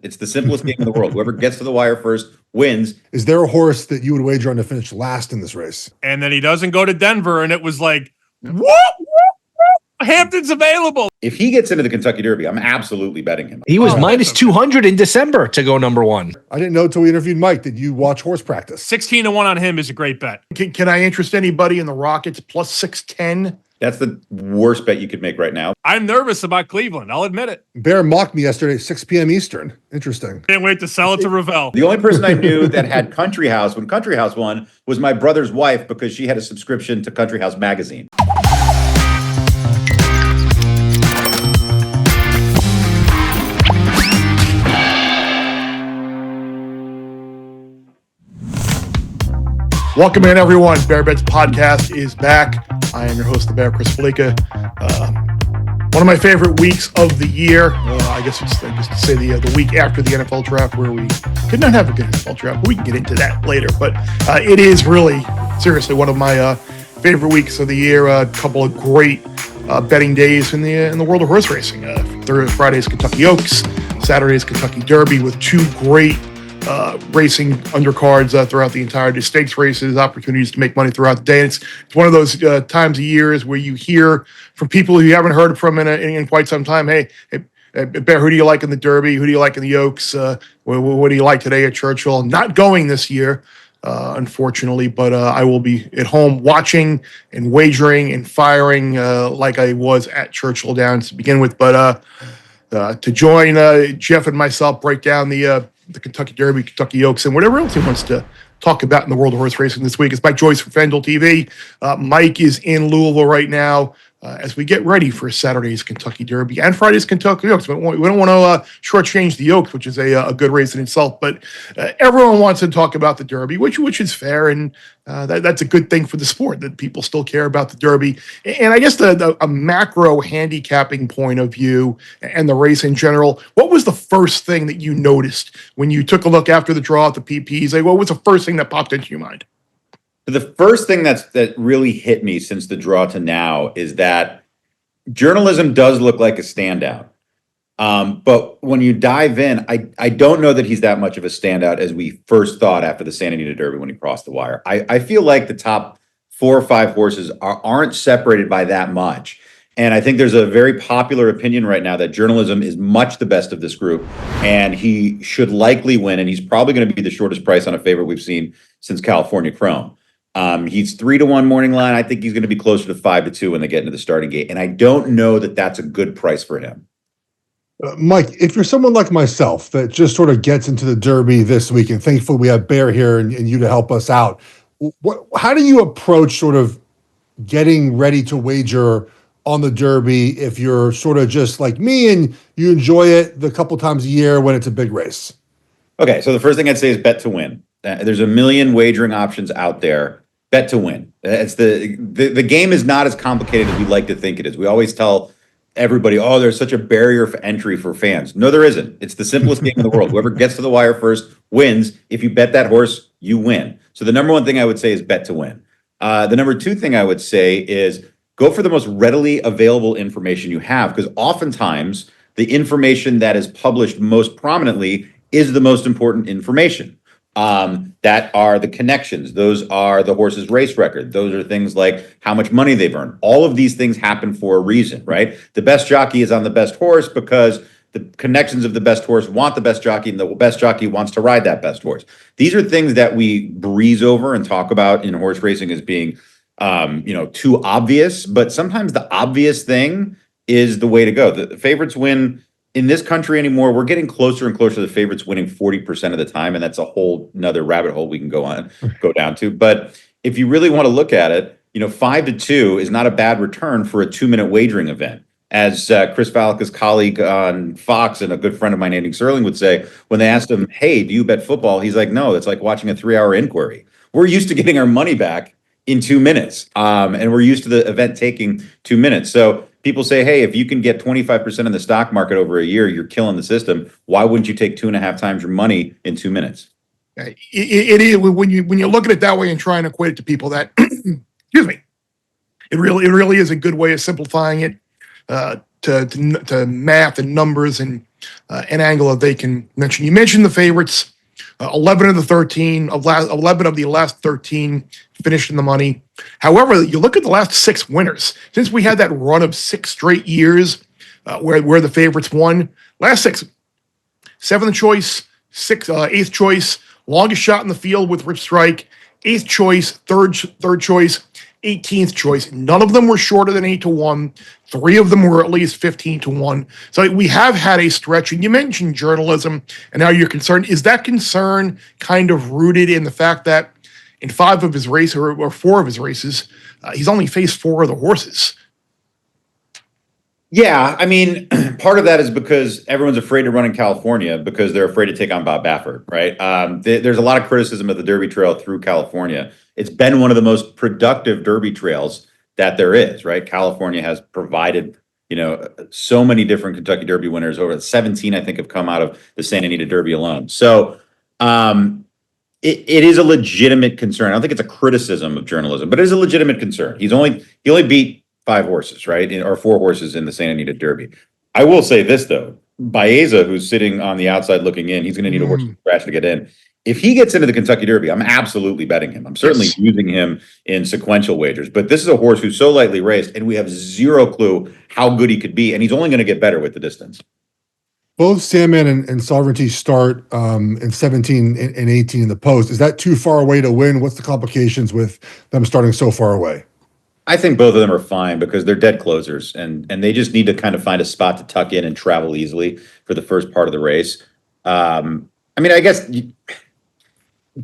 It's the simplest game in the world. Whoever gets to the wire first wins. Is there a horse that you would wager on to finish last in this race? And then he doesn't go to Denver, and it was like, whoop. Hampton's available. If he gets into the Kentucky Derby, I'm absolutely betting him. He was minus 200 in December to go number one. I didn't know until we interviewed Mike. Did you watch horse practice? 16-1 on him is a great bet. Can I interest anybody in the Rockets plus 610? That's the worst bet you could make right now. I'm nervous about Cleveland. I'll admit it. Bear mocked me yesterday at 6 p.m. Eastern. Interesting. Can't wait to sell it to Ravel. The only person I knew that had Country House when Country House won was my brother's wife because she had a subscription to Country House magazine. Welcome in, everyone. Bear Bets Podcast is back. I am your host, the Bear, Chris Fallica. One of my favorite weeks of the year. I guess it's to say the week after the NFL draft, where we did not have a good NFL draft, but we can get into that later. But it is really, seriously, one of my favorite weeks of the year. A couple of great betting days in the world of horse racing. Friday's Kentucky Oaks, Saturday's Kentucky Derby, with two great racing undercards throughout the entire day, stakes races, opportunities to make money throughout the day. It's one of those times of years where you hear from people who you haven't heard from in quite some time. Hey, Bear, who do you like in the Derby? Who do you like in the Oaks? What do you like today at Churchill? Not going this year, unfortunately, but I will be at home watching and wagering and firing like I was at Churchill Downs to begin with. But to join Geoff and myself, break down the Kentucky Derby, Kentucky Oaks, and whatever else he wants to talk about in the world of horse racing this week. It's Mike Joyce from Fendel TV. Mike is in Louisville right now as we get ready for Saturday's Kentucky Derby and Friday's Kentucky Oaks. We don't want to shortchange the Oaks, which is a good race in itself, but everyone wants to talk about the Derby, which is fair, and that's a good thing for the sport, that people still care about the Derby. And I guess a macro handicapping point of view and the race in general, what was the first thing that you noticed when you took a look after the draw at the PPs? Like, what was the first thing that popped into your mind? The first thing that really hit me since the draw to now is that journalism does look like a standout. But when you dive in, I don't know that he's that much of a standout as we first thought after the Santa Anita Derby when he crossed the wire. I feel like the top 4 or 5 horses aren't separated by that much. And I think there's a very popular opinion right now that journalism is much the best of this group, and he should likely win, and he's probably going to be the shortest price on a favorite we've seen since California Chrome. He's 3-1 morning line. I think he's going to be closer to 5-2 when they get into the starting gate. And I don't know that that's a good price for him. Mike, if you're someone like myself that just sort of gets into the Derby this week, and thankfully we have Bear here and you to help us out, how do you approach sort of getting ready to wager on the Derby if you're sort of just like me and you enjoy it the couple times a year when it's a big race? Okay, so the first thing I'd say is bet to win. There's a million wagering options out there. Bet to win. It's the game is not as complicated as we like to think it is. We always tell everybody, oh, there's such a barrier for entry for fans. No, there isn't. It's the simplest game in the world. Whoever gets to the wire first wins. If you bet that horse, you win. So the number one thing I would say is bet to win. The number two thing I would say is go for the most readily available information you have, because oftentimes the information that is published most prominently is the most important information. That are the connections. Those are the horse's race record. Those are things like how much money they've earned. All of these things happen for a reason, right? The best jockey is on the best horse because the connections of the best horse want the best jockey, and the best jockey wants to ride that best horse. These are things that we breeze over and talk about in horse racing as being, too obvious. But sometimes the obvious thing is the way to go. The favorites win. In this country anymore, we're getting closer and closer to the favorites winning 40% of the time, and that's a whole nother rabbit hole we can go down to. But if you really want to look at it, 5-2 is not a bad return for a 2-minute wagering event. As Chris Fallica's colleague on Fox and a good friend of mine, Andy Serling, would say, when they asked him, hey, do you bet football? He's like, no, it's like watching a 3-hour inquiry. We're used to getting our money back in 2 minutes, and we're used to the event taking 2 minutes. So people say, hey, if you can get 25% in the stock market over a year, you're killing the system. Why wouldn't you take 2.5 times your money in 2 minutes? It is when you look at it that way and try and equate it to people that, excuse me, it really is a good way of simplifying it. to math and numbers and an angle that they can mention. You mentioned the favorites. 11 of the last 13 finished in the money. However, you look at the last 6 winners. Since we had that run of 6 straight years where the favorites won, last 6, 7th choice, 8th choice, longest shot in the field with Rip Strike, 8th choice, third choice, 18th choice. None of them were shorter than 8-1. 3 of them were at least 15-1. So we have had a stretch. And you mentioned journalism and how you're concerned. Is that concern kind of rooted in the fact that in 5 of his races or 4 of his races, he's only faced 4 of the horses? Yeah, I mean, part of that is because everyone's afraid to run in California because they're afraid to take on Bob Baffert, right? There's a lot of criticism of the Derby Trail through California. It's been one of the most productive Derby trails that there is, right? California has provided, so many different Kentucky Derby winners. Over 17, I think, have come out of the Santa Anita Derby alone. So it is a legitimate concern. I don't think it's a criticism of journalism, but it is a legitimate concern. He only beat 5 horses, right? Or 4 horses in the Santa Anita Derby. I will say this, though. Baeza, who's sitting on the outside looking in, he's going to need a horse to scratch to get in. If he gets into the Kentucky Derby, I'm absolutely betting him. I'm certainly using him in sequential wagers. But this is a horse who's so lightly raced, and we have zero clue how good he could be, and he's only going to get better with the distance. Both Sandman and Sovereignty start in 17 and 18 in the post. Is that too far away to win? What's the complications with them starting so far away? I think both of them are fine because they're dead closers, and they just need to kind of find a spot to tuck in and travel easily for the first part of the race. I mean, I guess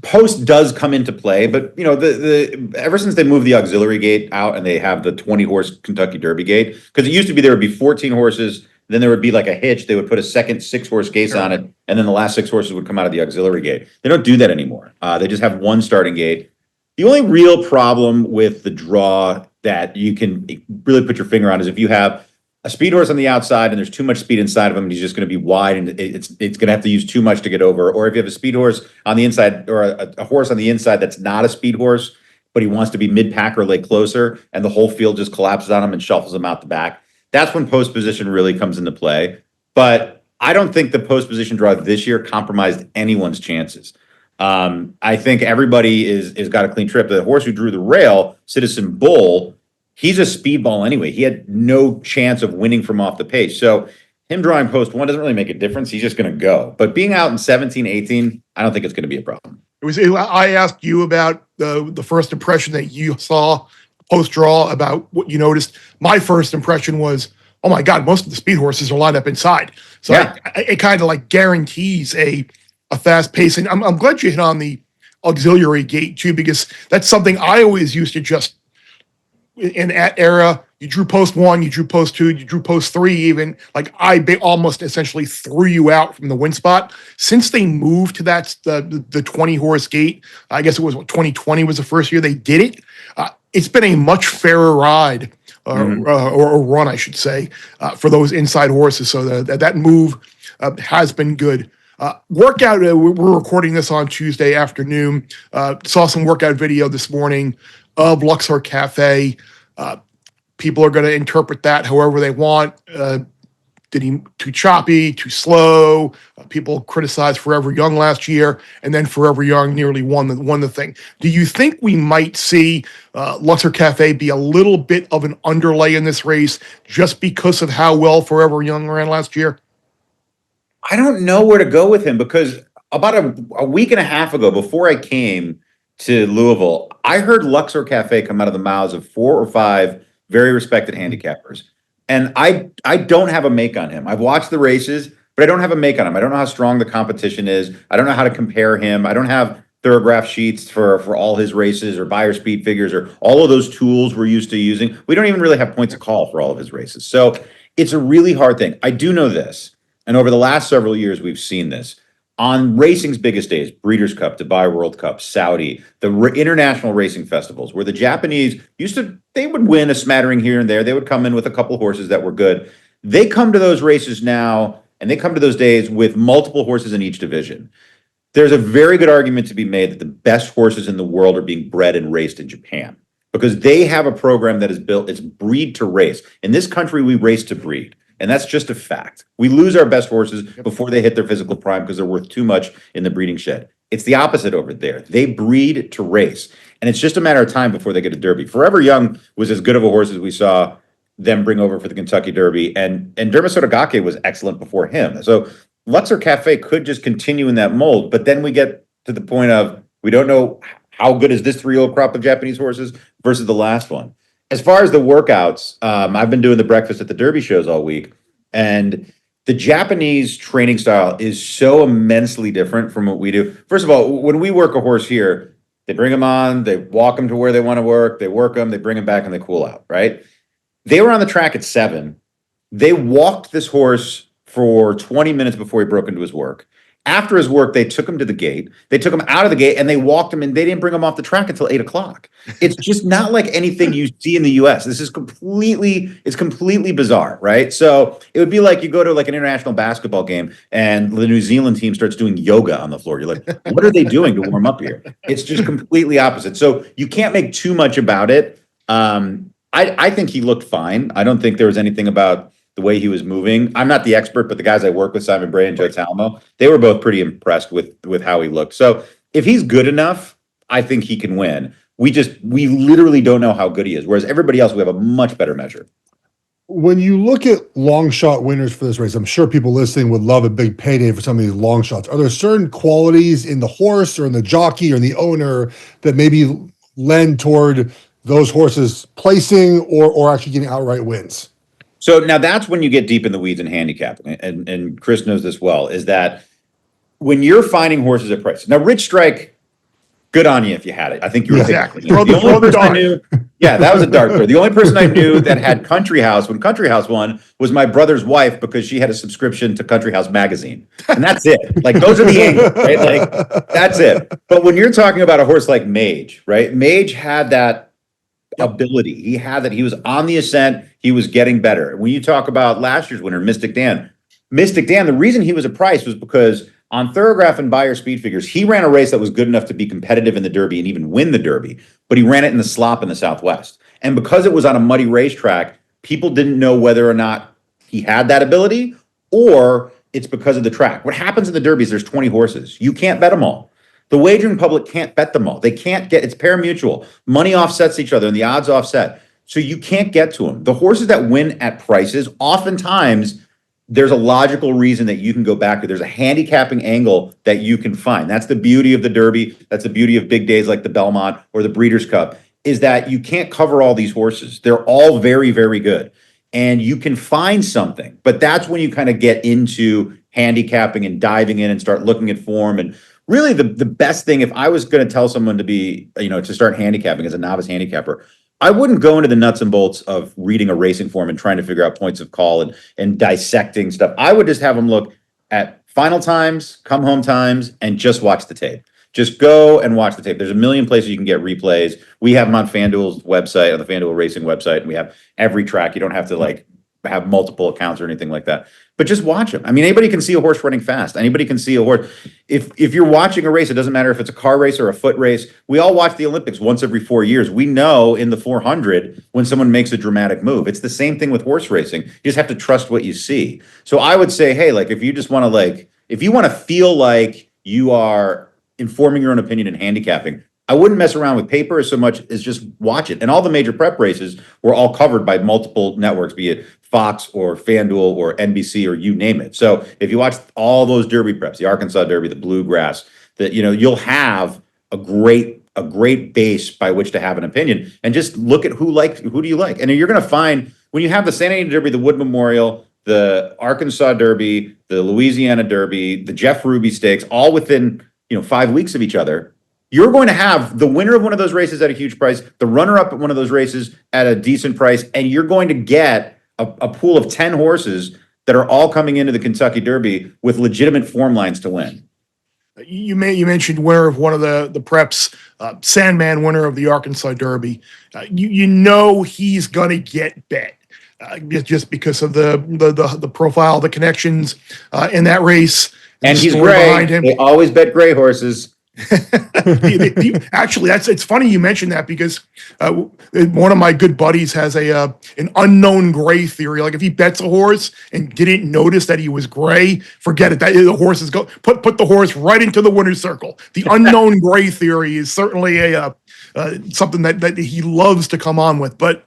post does come into play, but ever since they moved the auxiliary gate out and they have the 20-horse Kentucky Derby gate, because it used to be there would be 14 horses, then there would be like a hitch. They would put a second 6-horse gate on it, and then the last 6 horses would come out of the auxiliary gate. They don't do that anymore. They just have one starting gate. The only real problem with the draw that you can really put your finger on is if you have a speed horse on the outside and there's too much speed inside of him, and he's just going to be wide and it's going to have to use too much to get over. Or if you have a speed horse on the inside or a horse on the inside that's not a speed horse, but he wants to be mid-pack or lay closer, and the whole field just collapses on him and shuffles him out the back, that's when post position really comes into play. But I don't think the post position draw this year compromised anyone's chances. I think everybody is got a clean trip. The horse who drew the rail, Citizen Bull, he's a speedball anyway. He had no chance of winning from off the pace. So him drawing post 1 doesn't really make a difference. He's just going to go. But being out in 17, 18, I don't think it's going to be a problem. I asked you about the first impression that you saw post draw, about what you noticed. My first impression was, oh my God, most of the speed horses are lined up inside. So yeah. It kind of like guarantees a fast pace. And I'm glad you hit on the auxiliary gate too, because that's something I always used to just, in that era, you drew post 1, you drew post 2, you drew post 3 even. Like I almost essentially threw you out from the win spot. Since they moved to that, the 20-horse gate, I guess it was 2020 was the first year they did it. It's been a much fairer ride, or run, I should say, for those inside horses. So that move has been good. Workout, we're recording this on Tuesday afternoon. Saw some workout video this morning of Luxor Cafe. People are going to interpret that however they want. Did he too choppy, too slow? People criticized Forever Young last year, and then Forever Young nearly won the thing. Do you think we might see Luxor Cafe be a little bit of an underlay in this race just because of how well Forever Young ran last year? I don't know where to go with him because about a week and a half ago, before I came to Louisville, I heard Luxor Cafe come out of the mouths of 4 or 5 very respected handicappers. And I don't have a make on him. I've watched the races, but I don't have a make on him. I don't know how strong the competition is. I don't know how to compare him. I don't have Thorograph sheets for all his races or buyer speed figures or all of those tools we're used to using. We don't even really have points of call for all of his races. So it's a really hard thing. I do know this. And over the last several years, we've seen this. On racing's biggest days, Breeders' Cup, Dubai World Cup, Saudi, the international racing festivals, where the Japanese they would win a smattering here and there. They would come in with a couple horses that were good. They come to those races now, and they come to those days with multiple horses in each division. There's a very good argument to be made that the best horses in the world are being bred and raced in Japan because they have a program that is built, it's breed to race. In this country, we race to breed. And that's just a fact. We lose our best horses before they hit their physical prime because they're worth too much in the breeding shed. It's the opposite over there. They breed to race. And it's just a matter of time before they get a Derby. Forever Young was as good of a horse as we saw them bring over for the Kentucky Derby. And Dermisotogake was excellent before him. So Luxor Cafe could just continue in that mold. But then we get to the point of we don't know how good is this 3-year-old crop of Japanese horses versus the last one. As far as the workouts, I've been doing the breakfast at the Derby shows all week. And the Japanese training style is so immensely different from what we do. First of all, when we work a horse here, they bring them on, they walk them to where they want to work, they work them, they bring them back, and they cool out, right? They were on the track at 7. They walked this horse for 20 minutes before he broke into his work. After his work, they took him to the gate. They took him out of the gate and they walked him, and they didn't bring him off the track until 8 o'clock. It's just not like anything you see in the US. This is completely bizarre, right? So it would be like you go to like an international basketball game and the New Zealand team starts doing yoga on the floor. You're like, what are they doing to warm up here? It's just completely opposite. So you can't make too much about it. I think he looked fine. I don't think there was anything about the way he was moving. I'm not the expert, but the guys I work with, Simon Bray and Joe Talamo, they were both pretty impressed with how he looked. So if he's good enough, I think he can win. We literally don't know how good he is. Whereas everybody else, we have a much better measure. When you look at long shot winners for this race, I'm sure people listening would love a big payday for some of these long shots. Are there certain qualities in the horse or in the jockey or in the owner that maybe lend toward those horses placing or actually getting outright wins? So now that's when you get deep in the weeds in handicapping, and Chris knows this well, is that when you're finding horses at prices. Now, Rich Strike, good on you if you had it. I think you were exactly. The only person I knew, yeah, that was a dart throw. The only person I knew that had Country House when Country House won was my brother's wife because she had a subscription to Country House magazine, and that's it. Like those are the angles, right? Like that's it. But when you're talking about a horse like Mage, right? Mage had that ability. He had that. He was on the ascent. He was getting better. When you talk about last year's winner, Mystic Dan, the reason he was a price was because on Thorograph and Bayer speed figures, he ran a race that was good enough to be competitive in the Derby and even win the Derby, but he ran it in the slop in the Southwest. And because it was on a muddy racetrack, people didn't know whether or not he had that ability or it's because of the track. What happens in the Derby is there's 20 horses. You can't bet them all. The wagering public can't bet them all. They can't get, it's pari-mutuel. Money offsets each other and the odds offset. So you can't get to them. The horses that win at prices, oftentimes there's a logical reason that you can go back to. There's a handicapping angle that you can find. That's the beauty of the Derby. That's the beauty of big days like the Belmont or the Breeders' Cup, is that you can't cover all these horses. They're all very, very good. And you can find something, but that's when you kind of get into handicapping and diving in and start looking at form. And really the best thing, if I was going to tell someone to be, to start handicapping as a novice handicapper, I wouldn't go into the nuts and bolts of reading a racing form and trying to figure out points of call and dissecting stuff. I would just have them look at final times, come home times, and just watch the tape. Just go and watch the tape. There's a million places you can get replays. We have them on FanDuel's website, on the FanDuel Racing website, and we have every track. You don't have to have multiple accounts or anything like that. But just watch them. I mean, anybody can see a horse running fast. Anybody can see a horse. If you're watching a race, it doesn't matter if it's a car race or a foot race. We all watch the Olympics once every 4 years. We know in the 400 when someone makes a dramatic move. It's the same thing with horse racing. You just have to trust what you see. So I would say, hey, if you just want to if you want to feel like you are informing your own opinion and handicapping, I wouldn't mess around with paper so much as just watch it. And all the major prep races were all covered by multiple networks, be it Fox or FanDuel or NBC or you name it. So if you watch all those Derby preps, the Arkansas Derby, the Bluegrass, you'll have a great base by which to have an opinion. And just look at who do you like. And you're going to find when you have the Santa Anita Derby, the Wood Memorial, the Arkansas Derby, the Louisiana Derby, the Jeff Ruby Stakes, all within 5 weeks of each other, you're going to have the winner of one of those races at a huge price, the runner-up at one of those races at a decent price, and you're going to get a pool of 10 horses that are all coming into the Kentucky Derby with legitimate form lines to win. You mentioned winner of one of the preps, Sandman winner of the Arkansas Derby. He's going to get bet just because of the profile, the connections in that race. And he's gray. They always bet gray horses. Actually, it's funny you mentioned that because one of my good buddies has an unknown gray theory. Like if he bets a horse and didn't notice that he was gray, forget it. That the horses go put the horse right into the winner's circle. The unknown gray theory is certainly a something that he loves to come on with. But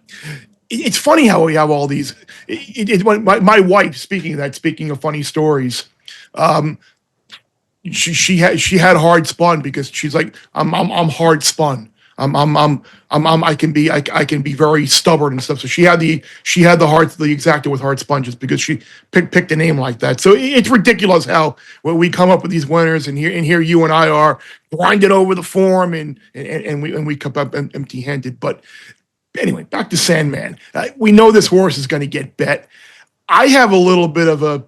it's funny how we have all these. My wife, speaking of funny stories. She had hard spun because she's like I'm hard spun. I can be very stubborn and stuff. So she had the exacta with hard spun just because she picked a name like that. So it's ridiculous how when we come up with these winners and here you and I are grinding over the form and we come up empty handed. But anyway, back to Sandman. We know this horse is going to get bet. I have a little bit of a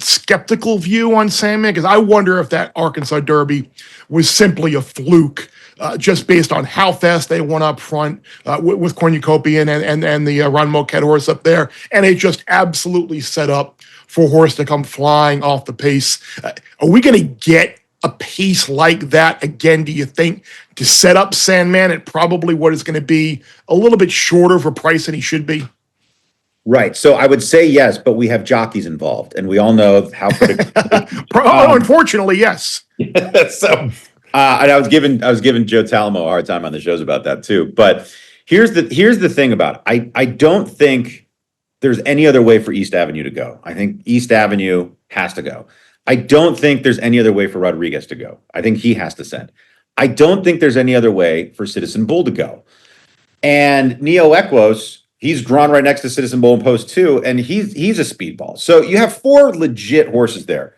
skeptical view on Sandman because I wonder if that Arkansas Derby was simply a fluke, just based on how fast they went up front with Cornucopian and the Ron Moquette horse up there, and it just absolutely set up for a horse to come flying off the pace. Are we going to get a pace like that again, do you think, to set up Sandman at probably what is going to be a little bit shorter of a price than he should be? Right. So I would say yes, but we have jockeys involved, and we all know how critical. Unfortunately, yes. So, and I was giving Joe Talamo a hard time on the shows about that too. But here's the thing about it. I don't think there's any other way for East Avenue to go. I think East Avenue has to go. I don't think there's any other way for Rodriguez to go. I think he has to send. I don't think there's any other way for Citizen Bull to go. And Neo Equos, he's drawn right next to Citizen Bull in post 2, and he's a speedball. So you have 4 legit horses there.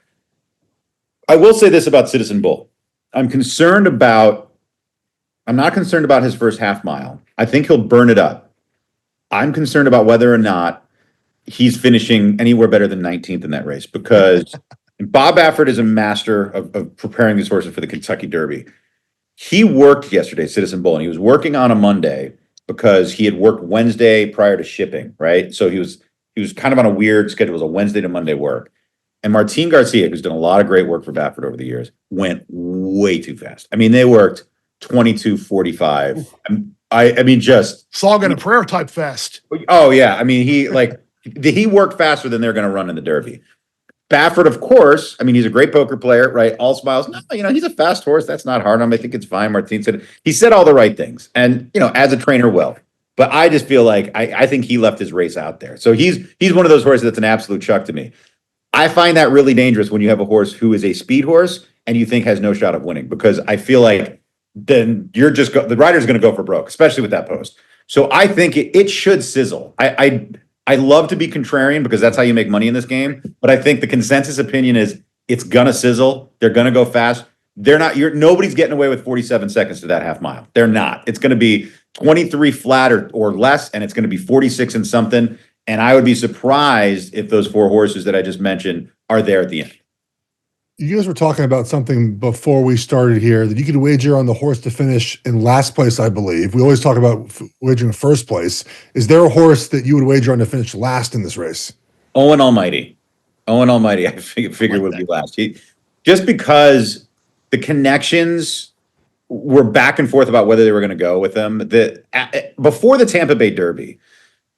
I will say this about Citizen Bull. I'm not concerned about his first half mile. I think he'll burn it up. I'm concerned about whether or not he's finishing anywhere better than 19th in that race, because Bob Baffert is a master of preparing these horses for the Kentucky Derby. He worked yesterday, Citizen Bull, and he was working on a Monday because he had worked Wednesday prior to shipping, right? So he was kind of on a weird schedule. It was a Wednesday to Monday work. And Martin Garcia, who's done a lot of great work for Baffert over the years, went way too fast. I mean, they worked 22:45. I mean, just Song and a prayer type fast. Oh yeah, I mean, he worked faster than they're going to run in the Derby. Baffert, of course, I mean, he's a great poker player, right? All smiles. No, he's a fast horse. That's not hard on him. I think it's fine. Martin said he said all the right things, and as a trainer, will. But I just feel like I think he left his race out there. So he's one of those horses that's an absolute chuck to me. I find that really dangerous when you have a horse who is a speed horse and you think has no shot of winning, because I feel like then you're just the rider's going to go for broke, especially with that post. So I think it should sizzle. I love to be contrarian because that's how you make money in this game. But I think the consensus opinion is it's gonna sizzle. They're gonna go fast. Nobody's getting away with 47 seconds to that half mile. They're not. It's gonna be 23 flat or less, and it's gonna be 46 and something. And I would be surprised if those 4 horses that I just mentioned are there at the end. You guys were talking about something before we started here, that you could wager on the horse to finish in last place, I believe. We always talk about wagering first place. Is there a horse that you would wager on to finish last in this race? Owen Almighty, I figured would be last. Just because the connections were back and forth about whether they were going to go with them. Before the Tampa Bay Derby,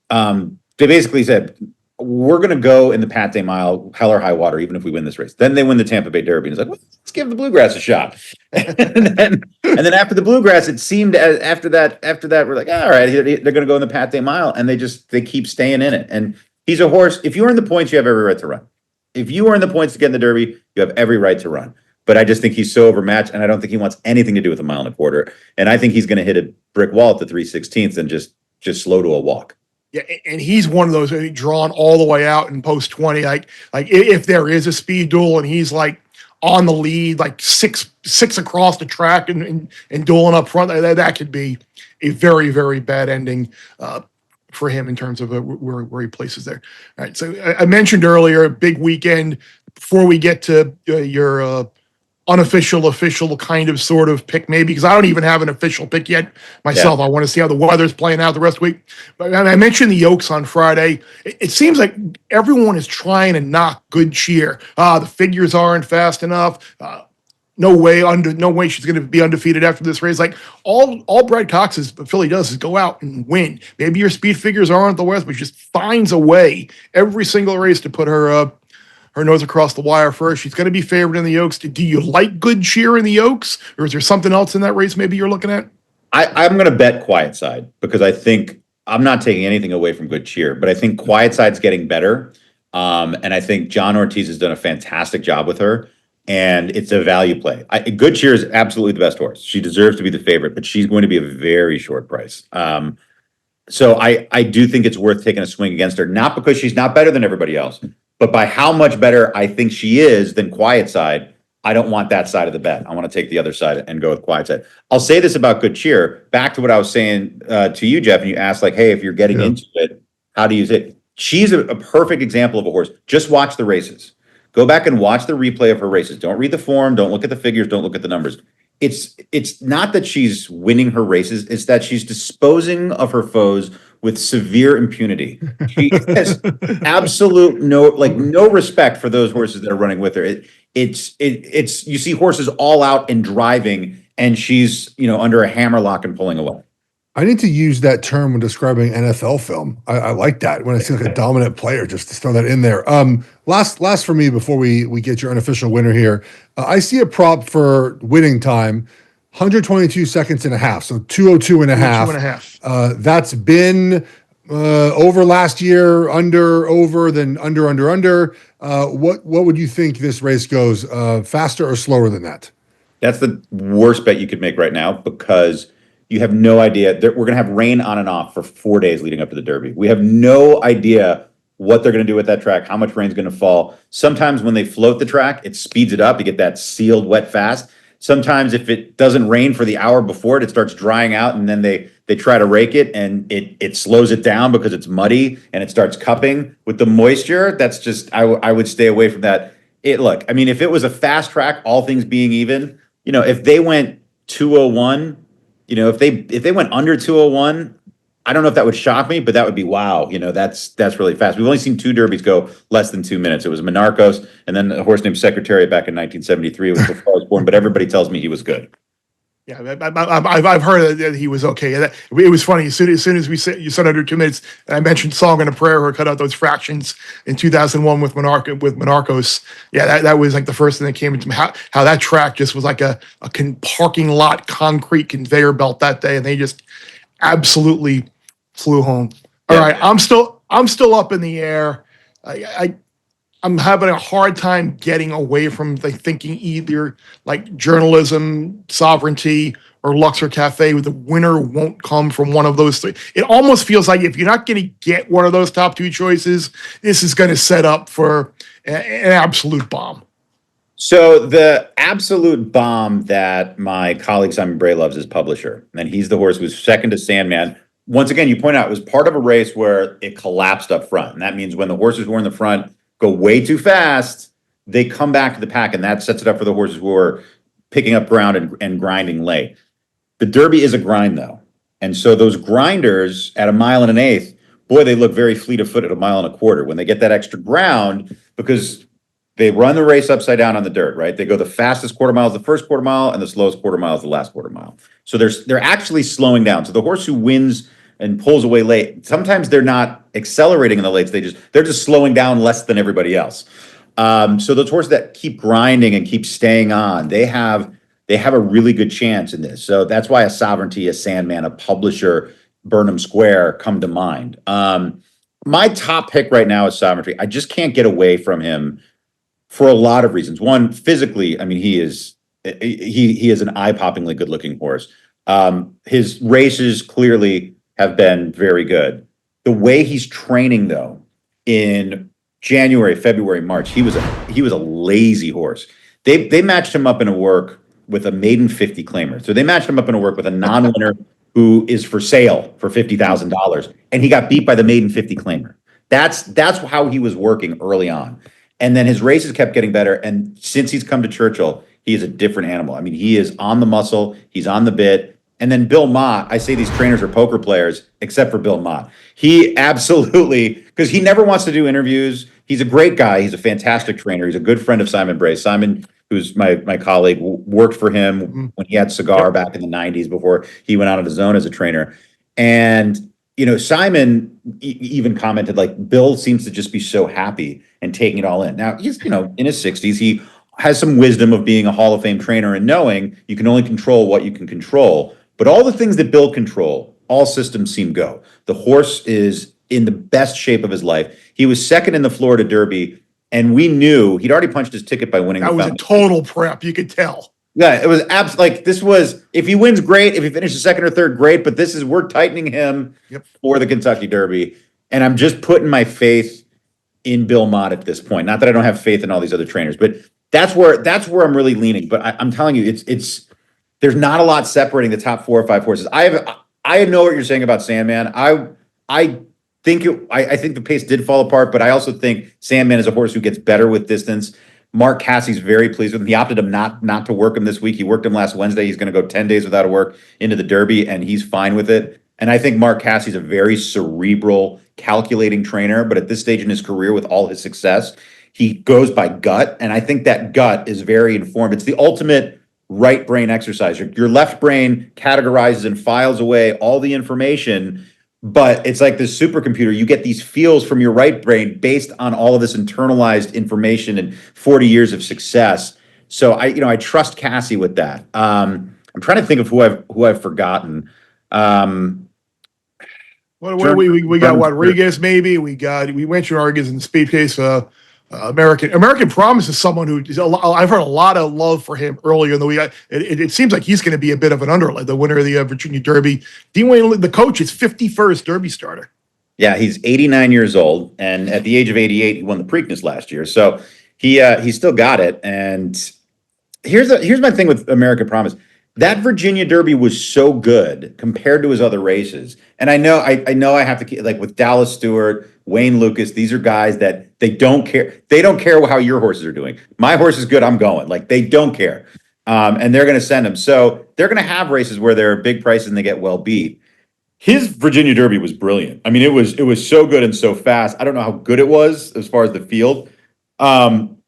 they basically said, we're going to go in the Pat Day Mile, hell or high water, even if we win this race. Then they win the Tampa Bay Derby. And it's like, well, let's give the Bluegrass a shot. and then after the Bluegrass, it seemed after that, we're like, all right, they're going to go in the Pat Day Mile. And they keep staying in it. And he's a horse. If you earn the points, you have every right to run. If you earn the points to get in the Derby, you have every right to run. But I just think he's so overmatched, and I don't think he wants anything to do with a 1.25 miles. And I think he's going to hit a brick wall at the 3/16 and just slow to a walk. Yeah, and he's one of those drawn all the way out in post 20. Like if there is a speed duel and he's like on the lead, like six across the track and dueling up front, that could be a very, very bad ending for him in terms of where he places there. All right, so I mentioned earlier, a big weekend. Before we get to your unofficial, official kind of sort of pick, maybe, because I don't even have an official pick yet myself. Yeah. I want to see how the weather's playing out the rest of the week. But I mentioned the Oaks on Friday. It seems like everyone is trying to knock good cheer. The figures aren't fast enough. no way she's going to be undefeated after this race. Like all Brad Cox's Philly does is go out and win. Maybe your speed figures aren't the West, but she just finds a way every single race to put her nose across the wire first. She's going to be favored in the Oaks. Do you like Good Cheer in the Oaks, or is there something else in that race maybe you're looking at? I'm going to bet Quiet Side because I think I'm not taking anything away from Good Cheer, but I think Quiet Side's getting better. And I think John Ortiz has done a fantastic job with her, and it's a value play. Good Cheer is absolutely the best horse. She deserves to be the favorite, but she's going to be a very short price. So I do think it's worth taking a swing against her, not because she's not better than everybody else, but by how much better I think she is than Quiet Side. I don't want that side of the bet. I want to take the other side and go with Quiet Side. I'll say this about Good Cheer. Back to what I was saying to you, Geoff, and you asked, like, hey, if you're getting into it, how do you use it? She's a perfect example of a horse. Just watch the races. Go back and watch the replay of her races. Don't read the form. Don't look at the figures. Don't look at the numbers. It's not that she's winning her races. It's that she's disposing of her foes with severe impunity. She has absolute no respect for those horses that are running with her. It's you see horses all out and driving, and she's under a hammerlock and pulling away. I need to use that term when describing NFL film. I like that when I see like a dominant player, just to throw that in there. Last for me before we get your unofficial winner here. I see a prop for winning time, 122 seconds and a half, so 202 and a half. 202 and a half. That's been over last year, over, then under. What would you think this race goes? Faster or slower than that? That's the worst bet you could make right now because you have no idea. We're going to have rain on and off for 4 days leading up to the Derby. We have no idea what they're going to do with that track, how much rain's going to fall. Sometimes when they float the track, it speeds it up. You get that sealed wet fast. Sometimes if it doesn't rain for the hour before it starts drying out, and then they try to rake it, and it slows it down because it's muddy and it starts cupping with the moisture. That's just I would stay away from that. Look, I mean, if it was a fast track, all things being even, if they went 201. If they went under 201, I don't know if that would shock me, but that would be wow. That's really fast. We've only seen 2 derbies go less than 2 minutes. It was Monarchos and then a horse named Secretariat back in 1973. It was before I was born, but everybody tells me he was good. Yeah, I've heard that he was okay. It was funny. As soon as you said under 2 minutes, and I mentioned Song and a Prayer, or cut out those fractions in 2001 with Monarchos. Yeah, that was like the first thing that came into me. How that track just was like a parking lot concrete conveyor belt that day, and they just absolutely flew home. All right, I'm still up in the air. I'm having a hard time getting away from thinking either like journalism, sovereignty, or Luxor Cafe. The winner won't come from one of those three. It almost feels like if you're not going to get one of those top 2 choices, this is going to set up for an absolute bomb. So the absolute bomb that my colleague Simon Bray loves is Publisher, and he's the horse who's second to Sandman. Once again, you point out it was part of a race where it collapsed up front, and that means when the horses who are in the front go way too fast, they come back to the pack, and that sets it up for the horses who are picking up ground and grinding late. The Derby is a grind, though. And so those grinders at 1 1/8, boy, they look very fleet of foot at 1 1/4 when they get that extra ground, because they run the race upside down on the dirt, right? They go the fastest quarter mile is the first quarter mile, and the slowest quarter mile is the last quarter mile. So they're actually slowing down. So the horse who wins and pulls away late, sometimes they're not accelerating in the lates. They're just slowing down less than everybody else. So those horses that keep grinding and keep staying on, they have a really good chance in this. So that's why a Sovereignty, a Sandman, a Publisher, Burnham Square come to mind. My top pick right now is Sovereignty. I just can't get away from him for a lot of reasons. One, physically, I mean, he is an eye-poppingly good-looking horse. His races clearly have been very good. The way he's training, though, in January, February, March, he was a lazy horse. They matched him up in a work with a maiden 50 claimer. So they matched him up in a work with a non-winner who is for sale for $50,000, and he got beat by the maiden 50 claimer. That's how he was working early on. And then his races kept getting better. And since he's come to Churchill, he is a different animal. I mean, he is on the muscle, he's on the bit. And then Bill Mott, I say these trainers are poker players, except for Bill Mott. He absolutely, because he never wants to do interviews. He's a great guy. He's a fantastic trainer. He's a good friend of Simon Bray. Simon, who's my colleague, worked for him when he had Cigar back in the 90s before he went out on his own as a trainer. And, Simon even commented, like, Bill seems to just be so happy and taking it all in. Now, he's, in his 60s. He has some wisdom of being a Hall of Fame trainer and knowing you can only control what you can control. But all the things that Bill control, all systems seem go. The horse is in the best shape of his life. He was second in the Florida Derby, and we knew he'd already punched his ticket by winning. That was a total prep. You could tell. Yeah, it was like this was, if he wins, great. If he finishes second or third, great. But we're tightening him for the Kentucky Derby. And I'm just putting my faith in Bill Mott at this point. Not that I don't have faith in all these other trainers, but that's where I'm really leaning. But I'm telling you, it's there's not a lot separating the top 4 or 5 horses. I know what you're saying about Sandman. I think the pace did fall apart, but I also think Sandman is a horse who gets better with distance. Mark Cassie's very pleased with him. He opted him not to work him this week. He worked him last Wednesday. He's going to go 10 days without a work into the Derby, and he's fine with it. And I think Mark Cassie's a very cerebral, calculating trainer, but at this stage in his career with all his success, he goes by gut, and I think that gut is very informed. It's the ultimate right brain exercise. Your left brain categorizes and files away all the information, but it's like this supercomputer. You get these feels from your right brain based on all of this internalized information and 40 years of success. So I trust Cassie with that. I'm trying to think of who I've forgotten. We got Rodriguez, maybe. We mentioned Rodriguez in the speed case. American Promise is someone who I've heard a lot of love for him earlier in the week. It seems like he's going to be a bit of an underling, the winner of the Virginia Derby. Dean Wayne, the coach, is 51st Derby starter. Yeah, he's 89 years old, and at the age of 88, he won the Preakness last year. So he still got it. And here's my thing with American Promise. That Virginia Derby was so good compared to his other races. And I know I have to keep, like, with Dallas Stewart, Wayne Lucas, these are guys that they don't care. They don't care how your horses are doing. My horse is good, I'm going. Like, they don't care. And they're going to send him. So they're going to have races where there are big prices and they get well beat. His Virginia Derby was brilliant. I mean, it was so good and so fast. I don't know how good it was as far as the field. I'm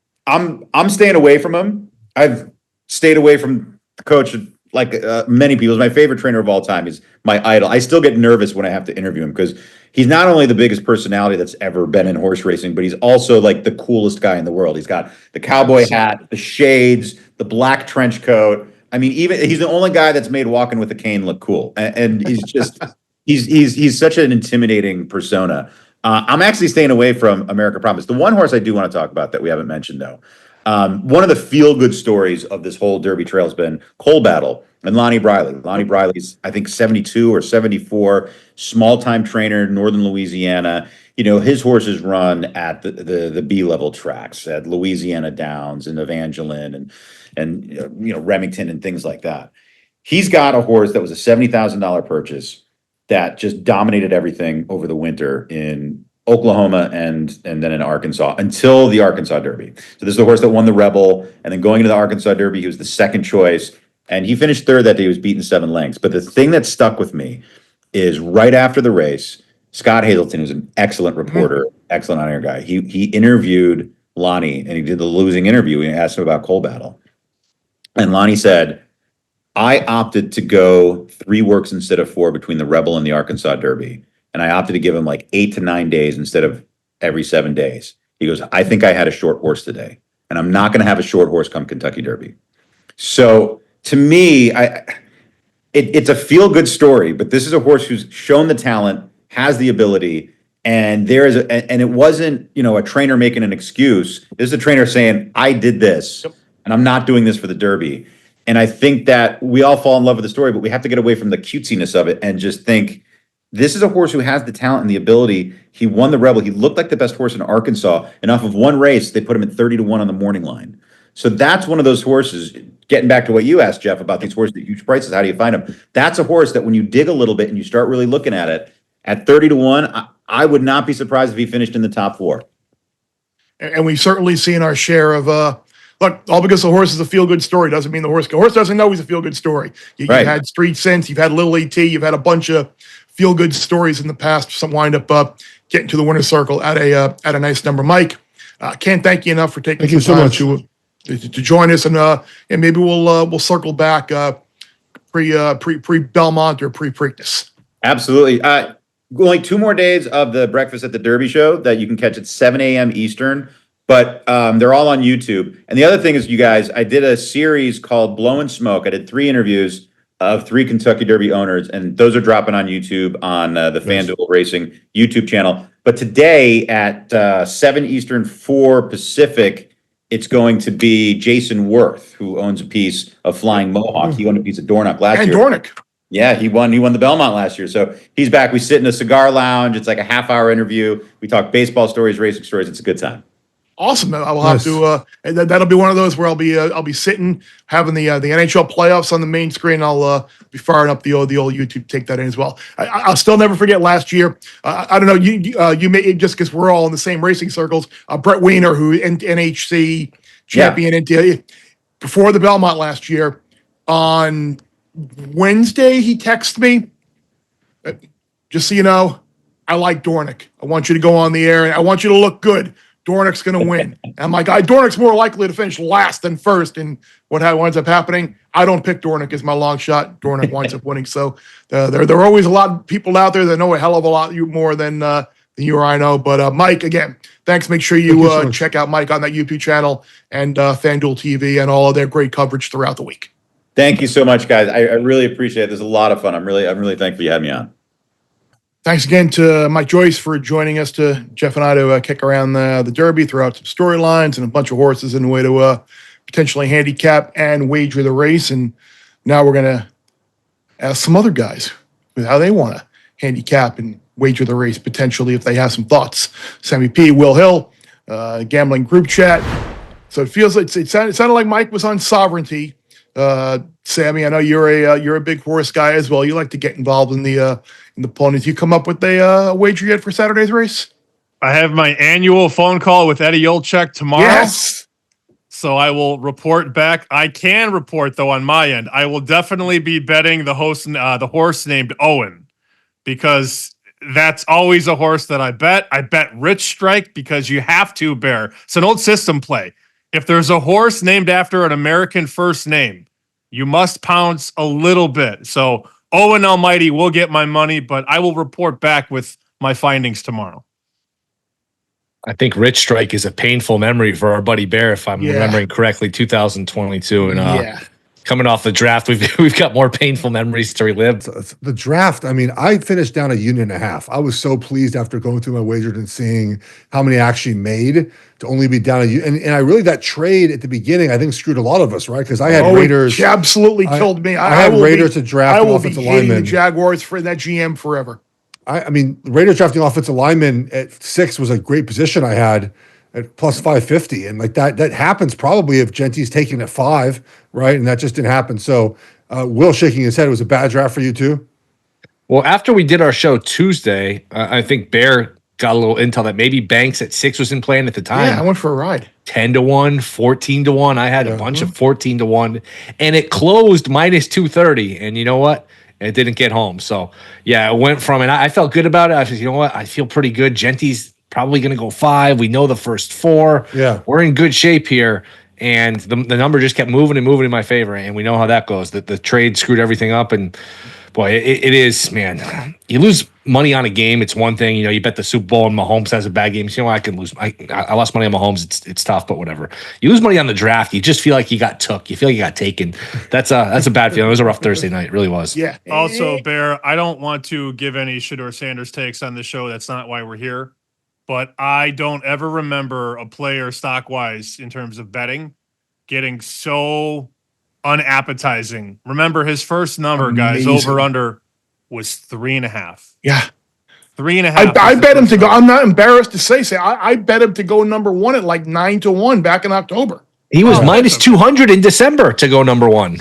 staying away from him. I've stayed away from the coach like many people. He's my favorite trainer of all time. He's my idol. I still get nervous when I have to interview him because he's not only the biggest personality that's ever been in horse racing, but he's also like the coolest guy in the world. He's got the cowboy hat, the shades, the black trench coat. I mean, even he's the only guy that's made walking with a cane look cool. And he's just he's such an intimidating persona. I'm actually staying away from American Promise. The one horse I do want to talk about that we haven't mentioned, though, one of the feel-good stories of this whole Derby trail has been Coal Battle and Lonnie Briley. Lonnie Briley's, I think, 72 or 74, small-time trainer, Northern Louisiana. His horses run at the B-level tracks at Louisiana Downs and Evangeline and Remington and things like that. He's got a horse that was a $70,000 purchase that just dominated everything over the winter in Oklahoma and then in Arkansas until the Arkansas Derby. So this is the horse that won the Rebel, and then going into the Arkansas Derby, he was the second choice, and he finished third that day. He was beaten 7 lengths. But the thing that stuck with me is right after the race, Scott Hazelton, who's an excellent reporter, excellent on-air guy, he interviewed Lonnie, and he did the losing interview. He asked him about Coal Battle. And Lonnie said, I opted to go 3 works instead of 4 between the Rebel and the Arkansas Derby. And I opted to give him like 8 to 9 days instead of every 7 days. He goes, I think I had a short horse today, and I'm not going to have a short horse come Kentucky Derby. So to me, it's a feel-good story, but this is a horse who's shown the talent, has the ability, and and it wasn't, a trainer making an excuse. This is a trainer saying, I did this, and I'm not doing this for the Derby. And I think that we all fall in love with the story, but we have to get away from the cutesiness of it and just think, this is a horse who has the talent and the ability. He won the Rebel. He looked like the best horse in Arkansas. And off of one race, they put him at 30-1 on the morning line. So that's one of those horses, getting back to what you asked, Geoff, about these horses at huge prices. How do you find them? That's a horse that when you dig a little bit and you start really looking at it, at 30-1, I would not be surprised if he finished in the top 4. And we've certainly seen our share of, look, all because the horse is a feel-good story doesn't mean the horse doesn't know he's a feel-good story. You've had Street Sense, you've had Little ET, you've had a bunch of feel-good stories in the past. Some wind up getting to the winner's circle at a nice number. Mike, can't thank you enough for taking so much to join us, and maybe we'll circle back pre Belmont or pre Preakness. Absolutely. Only 2 more days of the Breakfast at the Derby show that you can catch at 7 a.m. Eastern, but they're all on YouTube. And the other thing is, you guys, I did a series called Blowing Smoke. I did 3 interviews of 3 Kentucky Derby owners, and those are dropping on YouTube on the FanDuel Racing YouTube channel. But today at 7 Eastern, 4 Pacific, it's going to be Jason Worth, who owns a piece of Flying Mohawk. He owned a piece of Dornoch last year. Dornoch. Yeah, he won the Belmont last year. So he's back. We sit in a cigar lounge. It's like a half-hour interview. We talk baseball stories, racing stories. It's a good time. Awesome. I will have to. And that'll be one of those where I'll be sitting having the NHL playoffs on the main screen. I'll be firing up the old YouTube. Take that in as well. I'll still never forget last year. I don't know. You may, just because we're all in the same racing circles. Brett Weiner, who NHC champion, before the Belmont last year, on Wednesday he texted me. Just so you know, I like Dornoch. I want you to go on the air and I want you to look good. Dornoch's going to win. And I'm like, Dornoch's more likely to finish last than first. And what winds up happening, I don't pick Dornoch as my long shot. Dornoch winds up winning. So there are always a lot of people out there that know a hell of a lot more than you or I know. But Mike, again, thanks. Make sure you check out Mike on that YouTube channel and FanDuel TV and all of their great coverage throughout the week. Thank you so much, guys. I really appreciate it. There's a lot of fun. I'm really thankful you had me on. Thanks again to Mike Joyce for joining us, to Geoff and I, to kick around the Derby, throw out some storylines and a bunch of horses in a way to potentially handicap and wager the race. And now we're going to ask some other guys how they want to handicap and wager the race, potentially, if they have some thoughts. Sammy P, Will Hill, gambling group chat. So it feels like it sounded like Mike was on Sovereignty. Sammy, I know you're a big horse guy as well. You like to get involved in the ponies. You come up with a wager yet for Saturday's race? I have my annual phone call with Eddie Olczyk tomorrow. Yes. So I will report back. I can report, though, on my end. I will definitely be betting the horse named Owen, because that's always a horse that I bet. I bet Rich Strike because you have to, Bear. It's an old system play. If there's a horse named after an American first name, you must pounce a little bit. So Owen Almighty will get my money, but I will report back with my findings tomorrow. I think Rich Strike is a painful memory for our buddy Bear, if I'm remembering correctly, 2022. And coming off the draft, we've got more painful memories to relive. The draft, I mean, I finished down 1.5 units. I was so pleased after going through my wagers and seeing how many I actually made to only be down and I really, that trade at the beginning, I think screwed a lot of us, right? Because I had Raiders. It absolutely killed me. I had Raiders to draft an offensive lineman. I will be hating the Jaguars for that GM forever. I mean, Raiders drafting offensive lineman at 6 was a great position I had at plus 550. And like that happens probably if Genty's taken at 5, right? And that just didn't happen. So Will shaking his head, it was a bad draft for you too? Well, after we did our show Tuesday, I think Bear got a little intel that maybe Banks at 6 was in play at the time. Yeah, I went for a ride. 10-1, 14-1. I had a bunch of 14-1, and it closed minus 230. And you know what? It didn't get home. So yeah, it went from, and I felt good about it. I said, you know what? I feel pretty good. Genty's probably going to go 5. We know the first 4. Yeah, we're in good shape here. And the number just kept moving and moving in my favor. And we know how that goes. That the trade screwed everything up. And boy, it is, man. You lose money on a game, it's one thing. You know, you bet the Super Bowl and Mahomes has a bad game. So, you know, I can lose. I lost money on Mahomes. It's tough, but whatever. You lose money on the draft, you just feel like you got took. You feel like you got taken. That's a bad feeling. It was a rough Thursday night. It really was. Yeah. Also, Bear, I don't want to give any Shador Sanders takes on the show. That's not why we're here. But I don't ever remember a player stock-wise in terms of betting getting so unappetizing. Remember his first number, guys, over under was 3.5. Yeah. 3.5. I bet him to go. I'm not embarrassed to say I bet him to go number 1 at like 9-1 back in October. He was minus 200 in December to go number 1.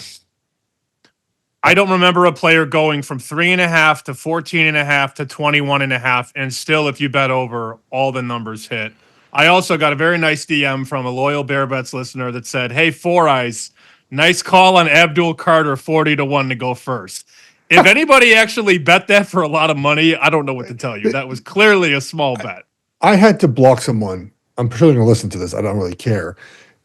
I don't remember a player going from 3.5 to 14.5 to 21.5, and still, if you bet over, all the numbers hit. I also got a very nice DM from a loyal Bear Bets listener that said, "Hey, Four Eyes, nice call on Abdul Carter, 40-1 to go first." If anybody actually bet that for a lot of money, I don't know what to tell you. That was clearly a small bet. I had to block someone. I'm sure they're going to listen to this. I don't really care.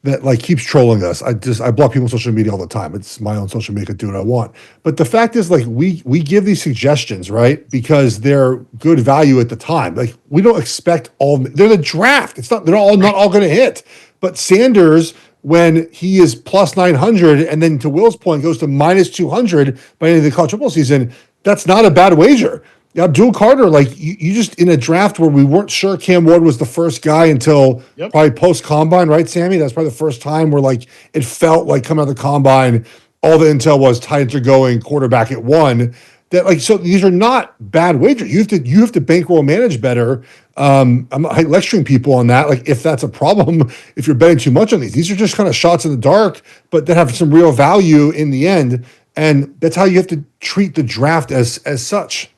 that like keeps trolling us. I block people on social media all the time. It's my own social media, I can do what I want. But the fact is, like, we give these suggestions, right? Because they're good value at the time. Like, we don't expect they're the draft. They're not all going to hit. But Sanders, when he is plus 900 and then to Will's point goes to minus 200 by the end of the college football season, that's not a bad wager. Abdul Carter, like you just in a draft where we weren't sure Cam Ward was the first guy until probably post combine, right, Sammy? That's probably the first time where like it felt like coming out of the combine, all the intel was Titans are going quarterback at 1. That like so these are not bad wagers. You have to bankroll manage better. I'm not lecturing people on that. Like if that's a problem, if you're betting too much on these are just kind of shots in the dark, but that have some real value in the end. And that's how you have to treat the draft as such.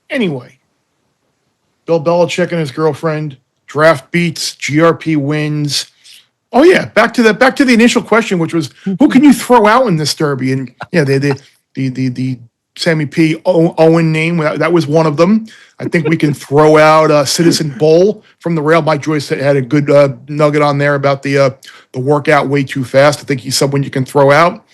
Anyway, Bill Belichick and his girlfriend, draft beats, GRP wins. Oh yeah, back to the initial question, which was who can you throw out in this derby? And yeah, the Sammy P. Owen name, that was one of them. I think we can throw out Citizen Bowl from the rail. Mike Joyce had a good nugget on there about the workout way too fast. I think he's someone you can throw out.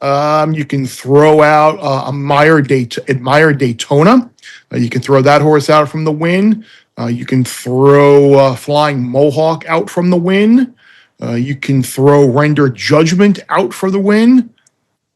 You can throw out Admire Daytona. You can throw that horse out from the win. You can throw Flying Mohawk out from the win. You can throw Render Judgment out for the win.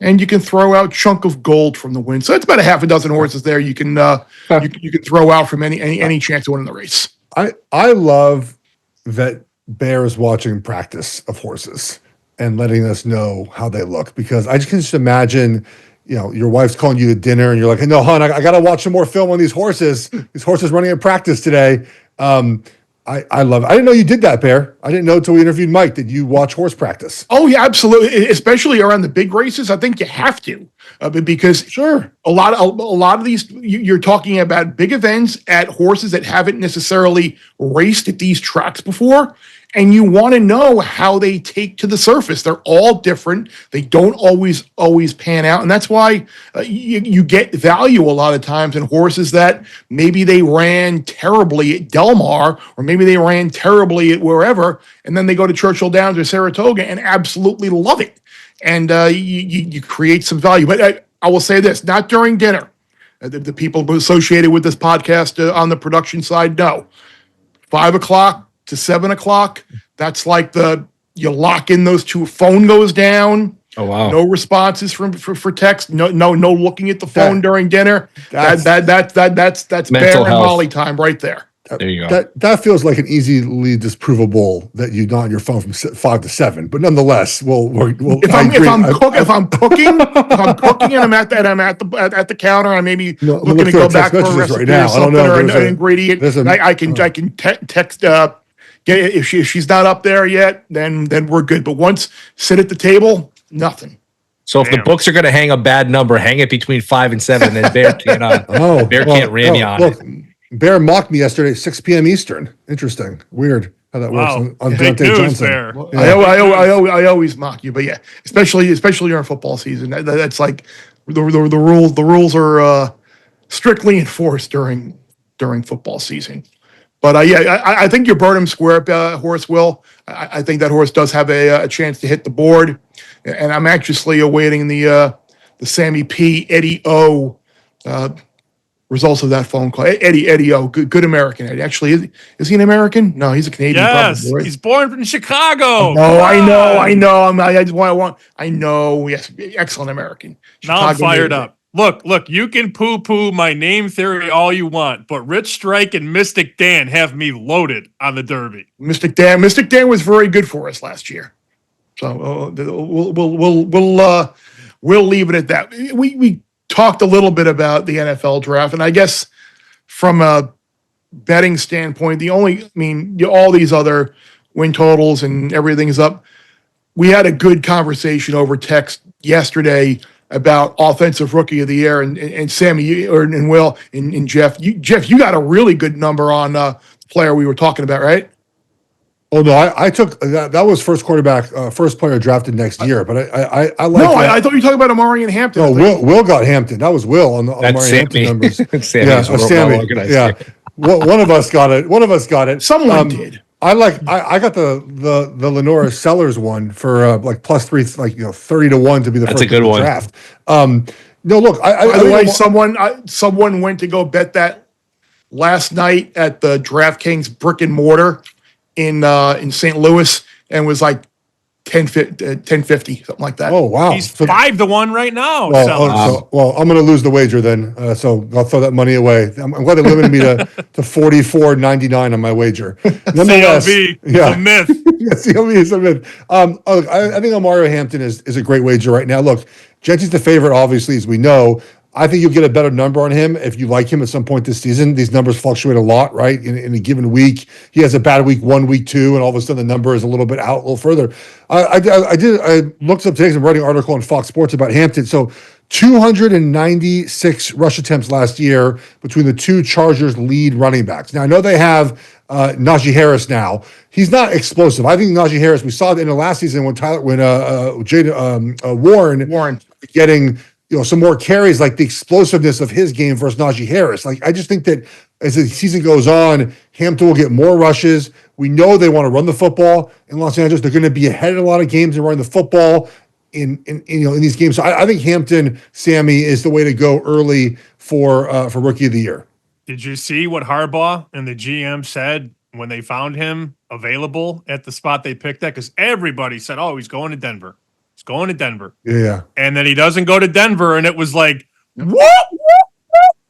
And you can throw out Chunk of Gold from the win. So that's about a half a dozen horses there you can you can throw out from any chance to win in the race. I love that Bear is watching practice of horses and letting us know how they look, because I can just imagine, your wife's calling you to dinner and you're like, no, hon, I got to watch some more film on these horses. These horses running in practice today. I love it. I didn't know you did that, Bear. I didn't know until we interviewed Mike. Did you watch horse practice? Oh, yeah, absolutely. Especially around the big races. I think you have to because sure, a lot of these, you're talking about big events at horses that haven't necessarily raced at these tracks before. And you want to know how they take to the surface. They're all different. They don't always pan out. And that's why you get value a lot of times in horses that maybe they ran terribly at Del Mar, or maybe they ran terribly at wherever, and then they go to Churchill Downs or Saratoga and absolutely love it. And you create some value. But I will say this, not during dinner. The people associated with this podcast on the production side know. 5 o'clock to 7 o'clock. That's like you lock in those two. Phone goes down. Oh wow! No responses for text. No looking at the phone during dinner. That's Bear and Molly time right there. There you go. That feels like an easily disprovable that you not on your phone from 5 to 7. But nonetheless, if I'm cooking and I'm at the counter, I may be looking to go back for a recipe right or something or an ingredient. I can text. If she's not up there yet, then we're good. But once sit at the table, nothing. So if the books are going to hang a bad number, hang it between 5 and 7. Then Bear can't. Can't ram you on it. Bear mocked me yesterday, 6 p.m. Eastern. Interesting. Weird how that works on Deontay Johnson. Bear. Yeah. I always mock you, but yeah, especially during football season. That's like the rules. The rules are strictly enforced during football season. But I think your Burnham Square horse will. I think that horse does have a chance to hit the board, and I'm anxiously awaiting the Sammy P. Eddie O. Results of that phone call. Eddie O, good American. Eddie. Actually, is he an American? No, he's a Canadian. Yes, probably, right? He's born in Chicago. No, I know. I just want. I know. Yes, excellent American. Now I'm fired up. Look, you can poo-poo my name theory all you want, but Rich Strike and Mystic Dan have me loaded on the Derby. Mystic Dan was very good for us last year. So we'll leave it at that. We talked a little bit about the NFL draft, and I guess from a betting standpoint, all these other win totals and everything is up. We had a good conversation over text yesterday about offensive rookie of the year, and Sammy and Will and Geoff. Geoff, you got a really good number on the player we were talking about, right? Oh no, I took that was first quarterback, first player drafted next year. But I like. No, I thought you were talking about Amari and Hampton. No, Will got Hampton. That was Will on the Amari Hampton numbers. Sammy. Yeah. One of us got it. Someone did. I got the Lenora Sellers one for like +3, like 30-1 to be the That's first a good pick of the one. draft. No, look, By the way, someone went to go bet that last night at the DraftKings brick and mortar in St. Louis and was like 1050, something like that. Oh wow, He's 5-1 right now. Well, I'm going to lose the wager then. So I'll throw that money away. I'm glad they limited me to 44.99 on my wager. Nonetheless, CLV, the myth. Yeah, CLV is a myth. Look, I think Mario Hampton is a great wager right now. Look, Genty's the favorite, obviously, as we know. I think you'll get a better number on him if you like him at some point this season. These numbers fluctuate a lot, right? In a given week, he has a bad week 1, week 2, and all of a sudden the number is a little bit out, a little further. I looked up today. I'm writing an article on Fox Sports about Hampton. So 296 rush attempts last year between the two Chargers lead running backs. Now I know they have Najee Harris now. He's not explosive. I think Najee Harris. We saw it in the last season when Warren getting some more carries, like the explosiveness of his game versus Najee Harris. Like, I just think that as the season goes on, Hampton will get more rushes. We know they want to run the football in Los Angeles. They're going to be ahead in a lot of games and running the football in these games. So I think Hampton, Sammy, is the way to go early for Rookie of the Year. Did you see what Harbaugh and the GM said when they found him available at the spot they picked at? Because everybody said, "Oh, he's going to Denver. He's going to Denver." Yeah. And then he doesn't go to Denver, and it was like, what?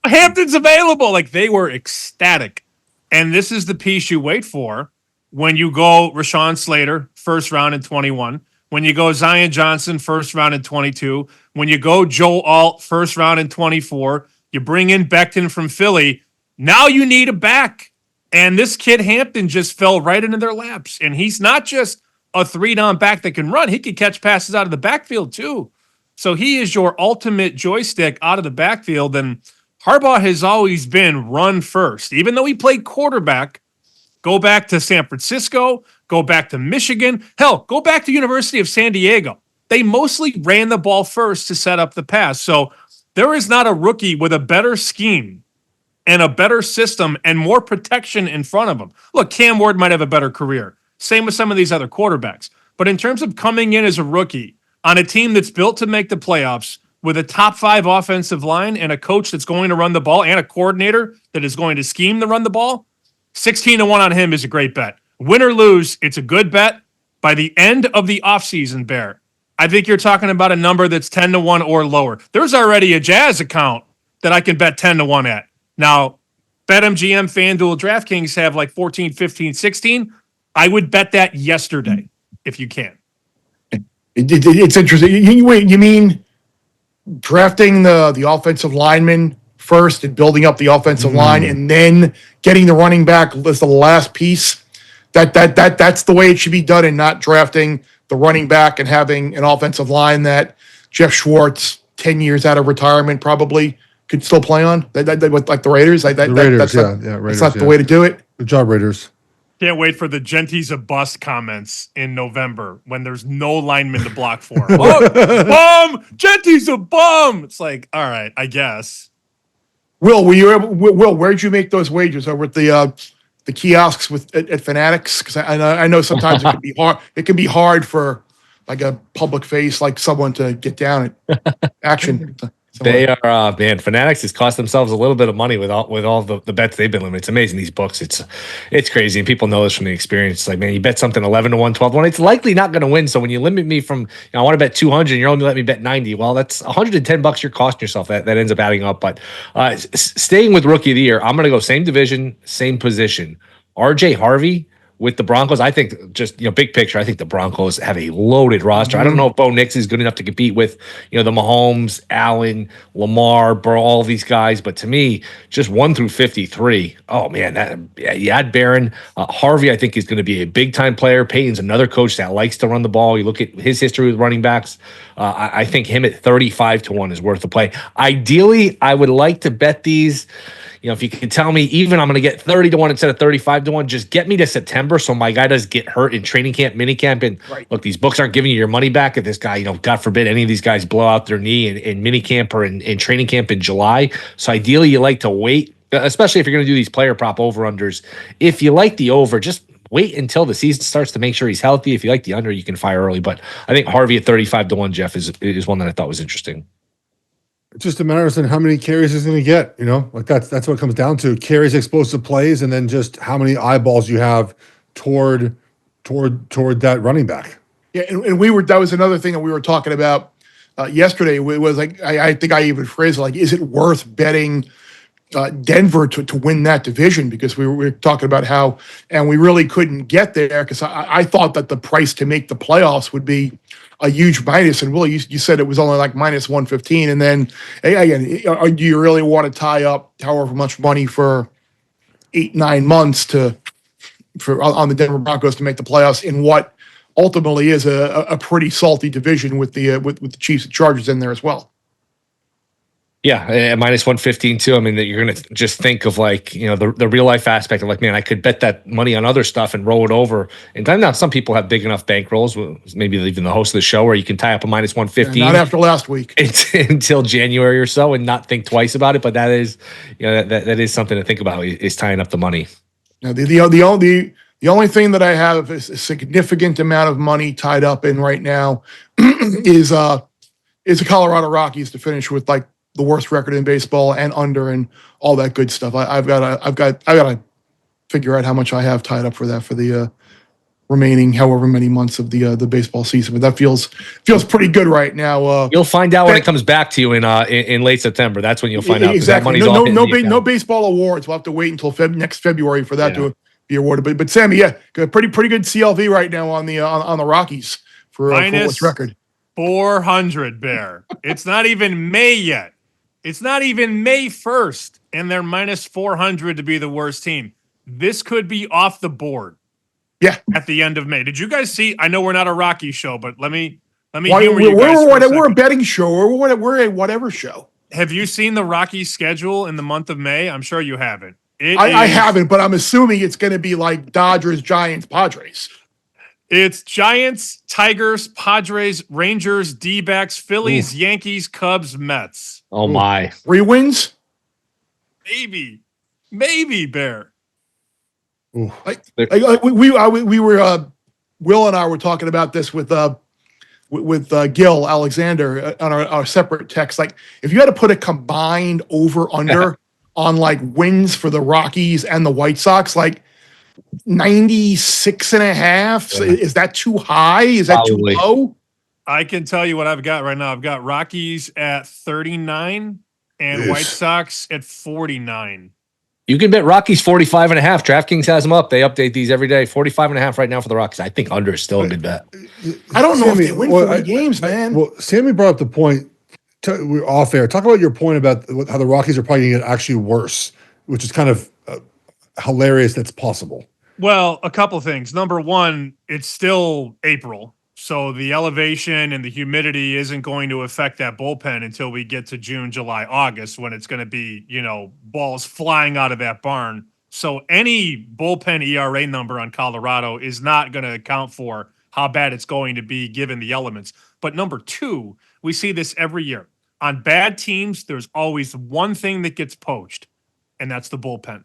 Hampton's available. Like, they were ecstatic. And this is the piece you wait for when you go Rashawn Slater, first round in 21. When you go Zion Johnson, first round in 22. When you go Joe Alt, first round in 24. You bring in Becton from Philly. Now you need a back. And this kid Hampton just fell right into their laps. And he's not just a 3-down back that can run. He can catch passes out of the backfield too. So he is your ultimate joystick out of the backfield. And Harbaugh has always been run first. Even though he played quarterback, go back to San Francisco, go back to Michigan, hell, go back to University of San Diego. They mostly ran the ball first to set up the pass. So there is not a rookie with a better scheme and a better system and more protection in front of him. Look, Cam Ward might have a better career. Same with some of these other quarterbacks. But in terms of coming in as a rookie on a team that's built to make the playoffs with a top 5 offensive line and a coach that's going to run the ball and a coordinator that is going to scheme to run the ball, 16-1 on him is a great bet. Win or lose, it's a good bet. By the end of the offseason, Bear, I think you're talking about a number that's 10-1 or lower. There's already a Jazz account that I can bet 10-1 at. Now, BetMGM, FanDuel, DraftKings have like 14, 15, 16. I would bet that yesterday, if you can. It's interesting. You mean drafting the offensive lineman first and building up the offensive line, and then getting the running back as the last piece? That's the way it should be done, and not drafting the running back and having an offensive line that Geoff Schwartz, 10 years out of retirement, probably could still play on. Like the Raiders. Raiders, Raiders, that's not the way to do it. Good job, Raiders. Can't wait for the Genty's a bust comments in November when there's no lineman to block for. Bum! Genty's a bum! It's like, all right, I guess. Will, where'd you make those wagers? Over at the kiosks at Fanatics? Because I know sometimes it can be hard. It can be hard for like a public face like someone to get down at action. They are Fanatics has cost themselves a little bit of money with all the bets they've been limited. It's amazing, these books. It's crazy, and people know this from the experience. It's like, man, you bet something 11-1, 12-1, it's likely not going to win. So when you limit me from, I want to bet 200 and you're only letting me bet 90, well, that's $110 you're costing yourself. That ends up adding up. But staying with Rookie of the Year, I'm going to go same division, same position. RJ Harvey with the Broncos. I think just, big picture, I think the Broncos have a loaded roster. I don't know if Bo Nix is good enough to compete with, the Mahomes, Allen, Lamar, Burrow, all these guys. But to me, just 1 through 53. Oh man, you add Barron. Harvey, I think, is going to be a big time player. Payton's another coach that likes to run the ball. You look at his history with running backs. I think him at 35-1 is worth the play. Ideally, I would like to bet these. If you can tell me, even I'm going to get 30-1 instead of 35-1, just get me to September so my guy doesn't get hurt in training camp, mini camp. And look, these books aren't giving you your money back if this guy, God forbid, any of these guys blow out their knee in mini camp or in training camp in July. So ideally, you like to wait, especially if you're going to do these player prop over-unders. If you like the over, just wait until the season starts to make sure he's healthy. If you like the under, you can fire early. But I think Harvey at 35-1, Geoff, is one that I thought was interesting. It's just a matter of how many carries he's going to get. Like that's what it comes down to: carries, explosive plays, and then just how many eyeballs you have toward that running back. Yeah, and that was another thing that we were talking about yesterday. It was like I think I even phrased it like, is it worth betting Denver to win that division? Because we were talking about how, and we really couldn't get there because I thought that the price to make the playoffs would be a huge minus. And Willie, you said it was only like minus 115. And then again, do you really want to tie up however much money for 8-9 months on the Denver Broncos to make the playoffs in what ultimately is a pretty salty division with the Chiefs and Chargers in there as well? Yeah, at minus 115 too. I mean, that you're going to just think of like, the real life aspect of like, man, I could bet that money on other stuff and roll it over. And now some people have big enough bankrolls, maybe even the host of the show, where you can tie up a minus 115. Not after last week. Until January or so and not think twice about it. But that is, that is something to think about, is tying up the money. Now, the only thing that I have is a significant amount of money tied up in right now is the Colorado Rockies to finish with like the worst record in baseball and under and all that good stuff. I've got to figure out how much I have tied up for that for the remaining however many months of the baseball season. But that feels pretty good right now. You'll find out when it comes back to you in late September. That's when you'll find out. Exactly. No baseball awards. We'll have to wait until next February for that to be awarded. But Sammy, yeah, pretty good CLV right now on the Rockies for what's record. 400, Bear. It's not even May yet. It's not even May 1st, and they're minus 400 to be the worst team. This could be off the board. Yeah. At the end of May. Did you guys see? I know we're not a Rocky show, but let me humor you guys. We're a betting show, or we're a whatever show. Have you seen the Rockies schedule in the month of May? I'm sure you haven't. I haven't, but I'm assuming it's going to be like Dodgers, Giants, Padres. It's Giants, Tigers, Padres, Rangers, D-backs, Phillies, Yankees, Cubs, Mets. Oh my! 3 wins? Maybe Bear. We were Will and I were talking about this with Gil Alexander on our separate text. Like, if you had to put a combined over under on like wins for the Rockies and the White Sox, like 96.5. Is that too high? Is that Probably too low? I can tell you what I've got right now. I've got Rockies at 39 and White Sox at 49. You can bet Rockies 45.5. DraftKings has them up. They update these every day. 45.5 right now for the Rockies. I think under is still a good bet. I don't know if they win 40 games, man. Well, Sammy brought up the point. We're off air. Talk about your point about how the Rockies are probably going to get actually worse, which is kind of hilarious. That's possible. Well, a couple of things. Number one, it's still April. So the elevation and the humidity isn't going to affect that bullpen until we get to June, July, August, when it's going to be, balls flying out of that barn. So any bullpen ERA number on Colorado is not going to account for how bad it's going to be given the elements. But number two, we see this every year. On bad teams, there's always one thing that gets poached, and that's the bullpen.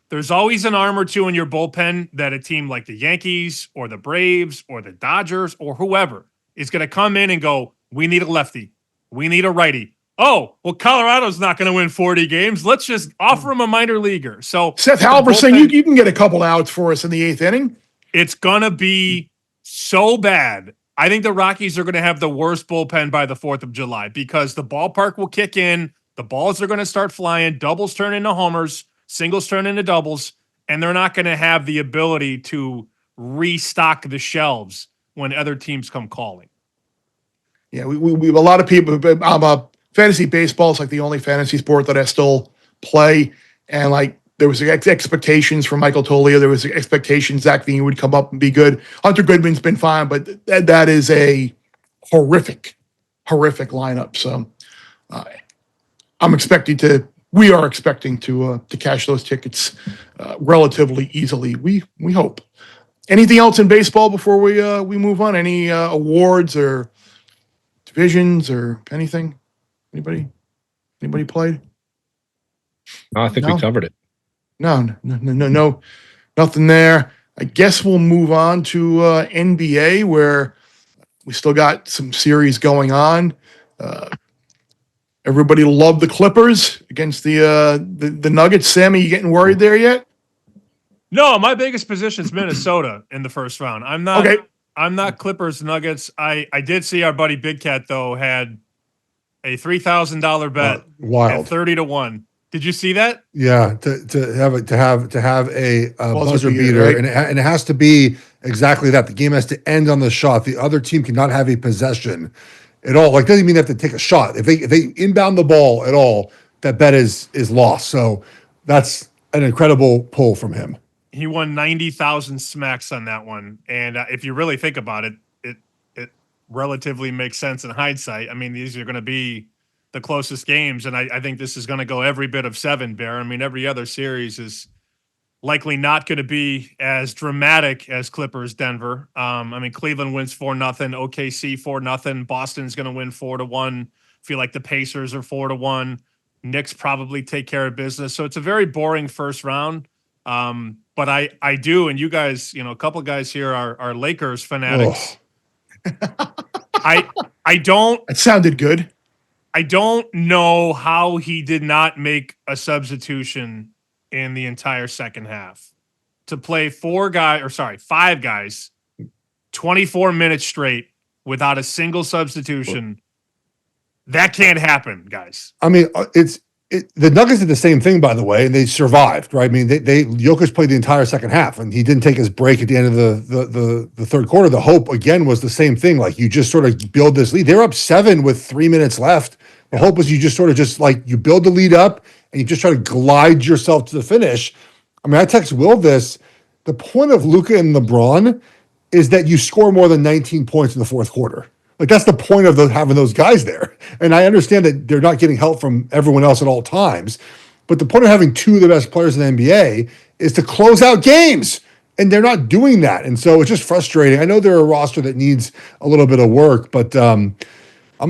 There's always an arm or two in your bullpen that a team like the Yankees or the Braves or the Dodgers or whoever is going to come in and go, we need a lefty. We need a righty. Oh, well, Colorado's not going to win 40 games. Let's just offer him a minor leaguer. So Seth Halverson, you can get a couple outs for us in the 8th inning. It's going to be so bad. I think the Rockies are going to have the worst bullpen by the 4th of July because the ballpark will kick in. The balls are going to start flying. Doubles turn into homers. Singles turn into doubles, and they're not going to have the ability to restock the shelves when other teams come calling. Yeah, we have a lot of people. Fantasy baseball is like the only fantasy sport that I still play, and like there was expectations from Michael Toglia. There was expectations Zach Veen would come up and be good. Hunter Goodman's been fine, but that is a horrific lineup. So we are expecting to cash those tickets relatively easily. We hope. Anything else in baseball before we move on? Any awards or divisions or anything? Anybody played? No, I think we covered it. No, nothing there. I guess we'll move on to NBA, where we still got some series going on. Everybody loved the Clippers against the Nuggets. Sammy, you getting worried there yet? No, my biggest position is Minnesota in the first round. I'm not. Okay. I'm not Clippers Nuggets. I did see our buddy Big Cat though had a $3,000 bet Wild. at 30-1. Did you see that? Yeah, to have a buzzer beater, right? and it has to be exactly that. The game has to end on the shot. The other team cannot have a possession at all. Like, doesn't mean they have to take a shot. If they inbound the ball at all, that bet is lost. So that's an incredible pull from him. He won 90,000 smacks on that one, and if you really think about it, it relatively makes sense in hindsight. I mean, these are going to be the closest games, and I think this is going to go every bit of 7, Bear. I mean, every other series is likely not going to be as dramatic as Clippers Denver. I mean, Cleveland wins 4-0, OKC 4-0, Boston's going to win 4-1. Feel like the Pacers are 4-1. Knicks probably take care of business. So it's a very boring first round. But I do, and you guys, a couple of guys here are Lakers fanatics. I don't. It sounded good. I don't know how he did not make a substitution in the entire second half to play 5 guys, 24 minutes straight without a single substitution. That can't happen, guys. I mean, the Nuggets did the same thing, by the way, and they survived, right? I mean, Jokic played the entire second half, and he didn't take his break at the end of the third quarter. The hope, again, was the same thing. Like, you just sort of build this lead. They're up 7 with 3 minutes left. The hope was you just sort of you build the lead up, and you just try to glide yourself to the finish. I mean, I text Will this. The point of Luka and LeBron is that you score more than 19 points in the fourth quarter. Like, that's the point of having those guys there. And I understand that they're not getting help from everyone else at all times. But the point of having 2 of the best players in the NBA is to close out games. And they're not doing that. And so it's just frustrating. I know they're a roster that needs a little bit of work, but I'm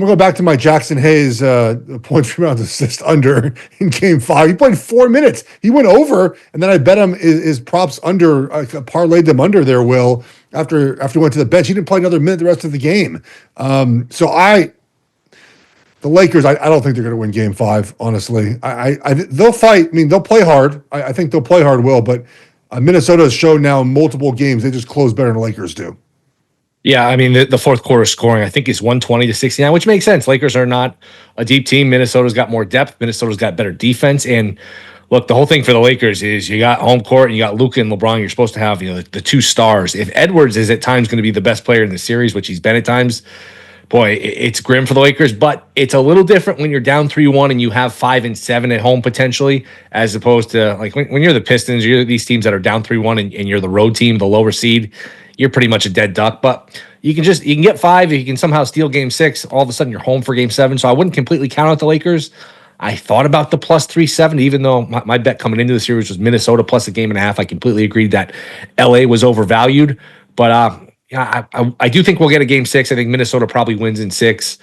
going to go back to my Jackson Hayes point per round assist under in game 5. He played 4 minutes. He went over, and then I bet him his props under, parlayed them under there, Will, after he went to the bench. He didn't play another minute the rest of the game. The Lakers, I don't think they're going to win game 5, honestly. They'll fight. I mean, they'll play hard. I think they'll play hard, Will, but Minnesota has shown now in multiple games they just close better than the Lakers do. Yeah, I mean, the fourth quarter scoring, I think, is 120-69, which makes sense. Lakers are not a deep team. Minnesota's got more depth. Minnesota's got better defense. And look, the whole thing for the Lakers is you got home court and you got Luka and LeBron. You're supposed to have the 2 stars. If Edwards is at times going to be the best player in the series, which he's been at times, boy, it's grim for the Lakers. But it's a little different when you're down 3-1 and you have 5 and 7 at home potentially, as opposed to like when you're the Pistons, you're these teams that are down 3-1 and you're the road team, the lower seed. You're pretty much a dead duck, but you can get 5. If you can somehow steal game 6, all of a sudden you're home for game 7. So I wouldn't completely count out the Lakers. I thought about the plus 370, even though my bet coming into the series was Minnesota plus 1.5 games. I completely agreed that LA was overvalued, but I do think we'll get a game 6. I think Minnesota probably wins in 6.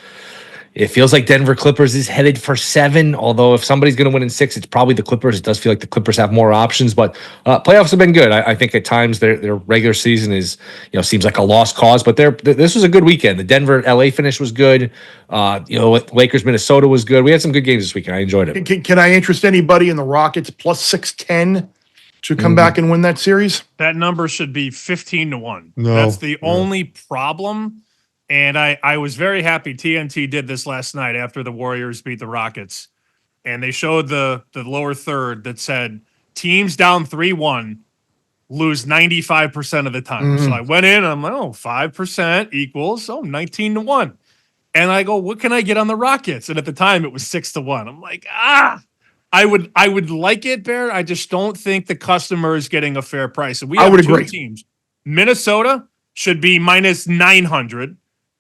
It feels like Denver Clippers is headed for 7, although if somebody's going to win in 6, it's probably the Clippers. It does feel like the Clippers have more options, but playoffs have been good. I think at times their regular season is, seems like a lost cause, but this was a good weekend. The Denver LA finish was good. Lakers Minnesota was good. We had some good games this weekend. I enjoyed it. Can I interest anybody in the Rockets plus 610 to come back and win that series? That number should be 15-1. No, that's the only problem. And I was very happy TNT did this last night after the Warriors beat the Rockets. And they showed the lower third that said teams down 3-1 lose 95% of the time. So I went in and I'm like, 5% equals 19-1. And I go, what can I get on the Rockets? And at the time it was 6-1. I'm like, I would like it, Bear. I just don't think the customer is getting a fair price. And we have 2 teams. Minnesota should be minus 900.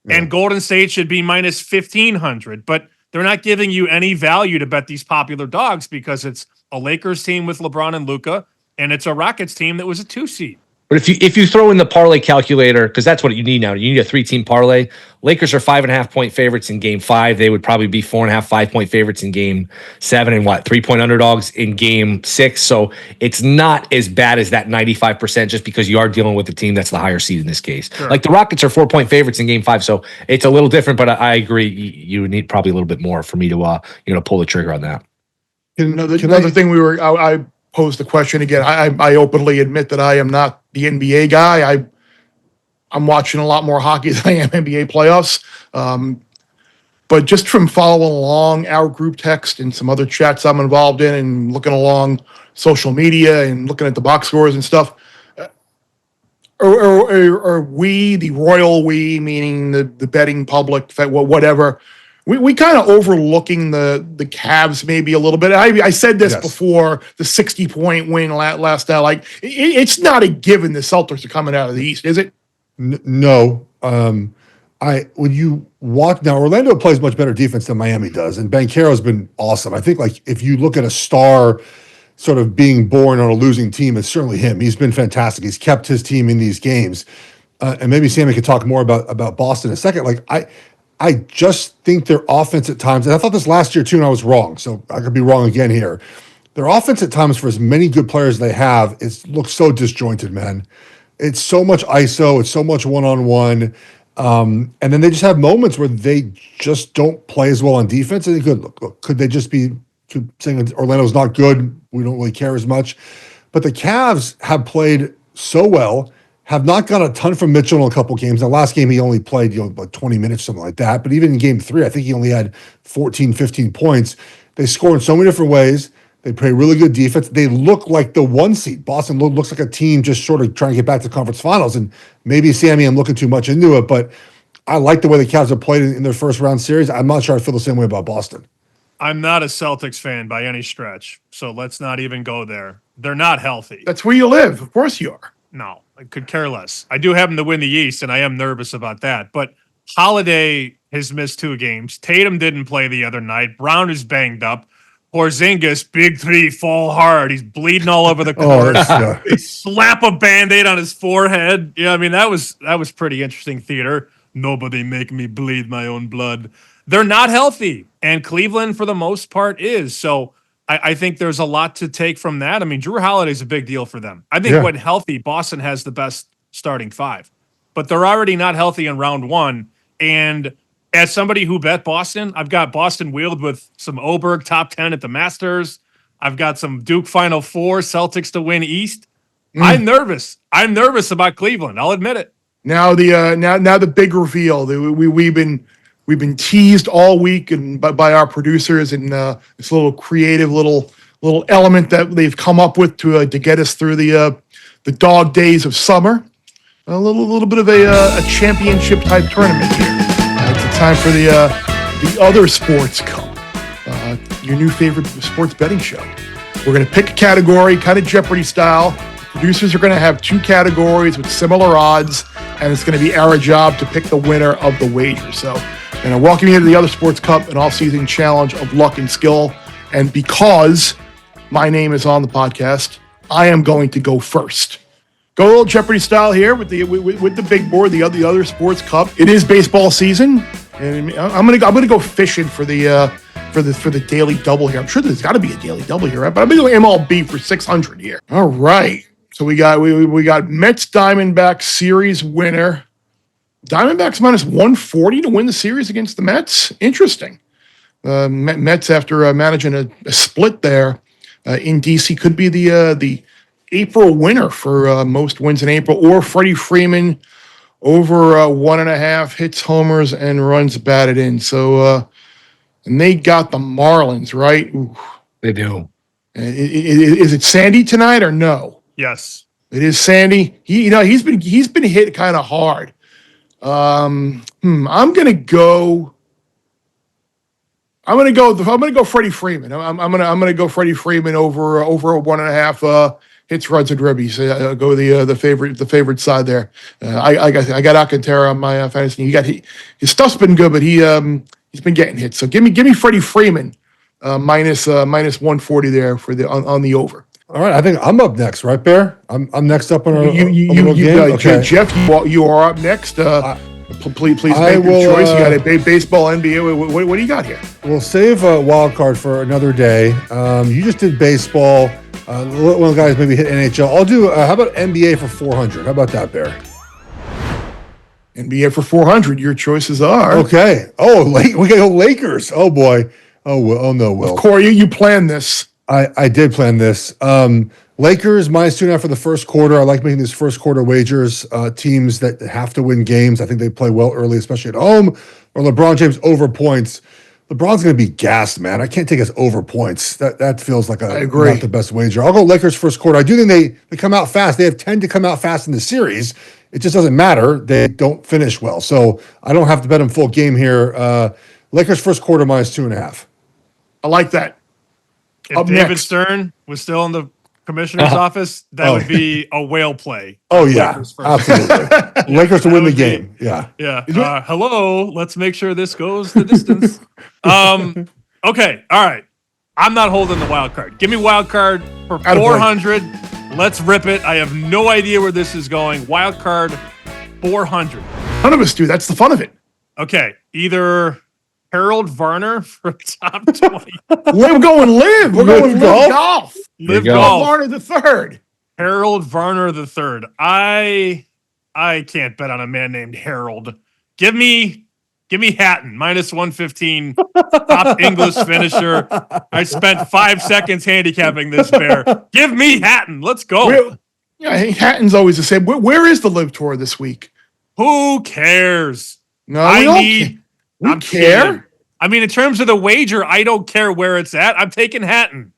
And Golden State should be minus 1,500, but they're not giving you any value to bet these popular dogs because it's a Lakers team with LeBron and Luka, and it's a Rockets team that was a 2 seed. But if you throw in the parlay calculator, because that's what you need now, you need a 3-team parlay. Lakers are 5.5-point favorites in Game 5. They would probably be 4.5, 5-point favorites in Game 7, and 3-point underdogs in Game 6. So it's not as bad as that 95%, just because you are dealing with a team that's the higher seed in this case. Sure. Like the Rockets are 4-point favorites in Game 5, so it's a little different. But I agree, you would need probably a little bit more for me to pull the trigger on that. Another thing I posed the question again. I openly admit that I am not the NBA guy. I'm watching a lot more hockey than I am NBA playoffs. But just from following along our group text and some other chats I'm involved in, and looking along social media and looking at the box scores and stuff, are we, the royal we, meaning the betting public, whatever, we kind of overlooking the Cavs maybe a little bit. I said this before, the 60-point win last night. Like, it's not a given the Celtics are coming out of the East, is it? No. When you watch now, Orlando plays much better defense than Miami does, and Banchero's been awesome. I think, like, if you look at a star sort of being born on a losing team, it's certainly him. He's been fantastic. He's kept his team in these games, and maybe Sammy could talk more about Boston in a second. Like, I just think their offense at times, and I thought this last year too, and I was wrong, so I could be wrong again here. Their offense at times, for as many good players as they have, it looks so disjointed, man. It's so much ISO, it's so much one-on-one, and then they just have moments where they just don't play as well on defense. And could they just be saying Orlando's not good, we don't really care as much? But the Cavs have played so well, have not got a ton from Mitchell in a couple games. The last game he only played like 20 minutes, something like that. But even in Game 3, I think he only had 14, 15 points. They score in so many different ways. They play really good defense. They look like the 1 seed. Boston looks like a team just sort of trying to get back to conference finals. And maybe, Sammy, I'm looking too much into it, but I like the way the Cavs have played in their first round series. I'm not sure I feel the same way about Boston. I'm not a Celtics fan by any stretch, so let's not even go there. They're not healthy. That's where you live. Of course you are. No, I could care less. I do have them to win the East, and I am nervous about that. But Holiday has missed 2 games. Tatum didn't play the other night. Brown is banged up. Porzingis, big 3, fall hard. He's bleeding all over the court. They slap a Band-Aid on his forehead. Yeah, I mean, that was pretty interesting theater. Nobody make me bleed my own blood. They're not healthy, and Cleveland, for the most part, is. So I think there's a lot to take from that. I mean, Drew Holiday's a big deal for them. I think when healthy, Boston has the best starting 5. But they're already not healthy in round 1. And as somebody who bet Boston, I've got Boston wheeled with some Oberg top 10 at the Masters. I've got some Duke Final 4, Celtics to win East. I'm nervous. I'm nervous about Cleveland. I'll admit it. Now the big reveal. We've been teased all week and by our producers, and this little creative little element that they've come up with to get us through the dog days of summer. A little bit of a championship type tournament here. It's time for the Other Sports Cup, your new favorite sports betting show. We're going to pick a category, kind of Jeopardy style. Producers are going to have 2 categories with similar odds, and it's going to be our job to pick the winner of the wager. So, and I welcome you to the Other Sports Cup, an all-season challenge of luck and skill. And because my name is on the podcast, I am going to go first. Go a little Jeopardy style here with the big board, the Other Sports Cup. It is baseball season, and I'm gonna go fishing for the daily double here. I'm sure there's got to be a daily double here, right? But I'm gonna go MLB for 600 here. All right. So we got Mets Diamondbacks series winner. Diamondbacks minus 140 to win the series against the Mets. Interesting. Mets, after managing a split there in DC, could be the April winner for most wins in April, or Freddie Freeman over 1.5 hits, homers, and runs batted in. So, and they got the Marlins, right? Ooh. They do. Is it Sandy tonight or no? Yes, it is Sandy. He's been hit kind of hard. I'm gonna go Freddie Freeman. I'm gonna go Freddie Freeman over 1.5 hits, runs, and ribbies. Go the favorite side there. I got Alcantara on my fantasy. His stuff's been good, but he's been getting hits. So give me Freddie Freeman minus 140 there for on the over. All right, I think I'm up next, right, Bear? I'm next up on our little game. Okay. Jeff, you are up next. Please make I your will, choice. You got a baseball, NBA. What do you got here? We'll save a wild card for another day. You just did baseball. One of the guys maybe hit NHL. I'll do. How about NBA for 400? How about that, Bear? NBA for 400. Your choices are. Okay. Oh, we got to go Lakers. Oh boy. Oh no, Will. Corey, you planned this. I did plan this. Lakers -2.5 for the first quarter. I like making these first quarter wagers. Teams that have to win games. I think they play well early, especially at home. Or LeBron James over points. LeBron's going to be gassed, man. I can't take us over points. That feels like I agree. Not the best wager. I'll go Lakers first quarter. I do think they come out fast. They have 10 to come out fast in the series. It just doesn't matter. They don't finish well. So I don't have to bet them full game here. Lakers first quarter -2.5. I like that. If Up David next. Stern was still in the commissioner's office, that would be a whale play. Oh yeah, Lakers first. absolutely. Lakers to win the game. Yeah. Yeah. Hello. Let's make sure this goes the distance. Okay. All right. I'm not holding the wild card. Give me wild card for 400. Let's rip it. I have no idea where this is going. Wild card 400. None of us do. That's the fun of it. Okay. Either Harold Varner for top 20. We're going live. We're going live golf. Live go. golf. Varner the third. Harold Varner the third. I can't bet on a man named Harold. Give me Hatton -115. Top English finisher. I spent 5 seconds handicapping this bear. Give me Hatton. Let's go. I think Hatton's always the same. Where is the Live Tour this week? Who cares? No, We care. kidding. I mean, in terms of the wager, I don't care where it's at. I'm taking Hatton.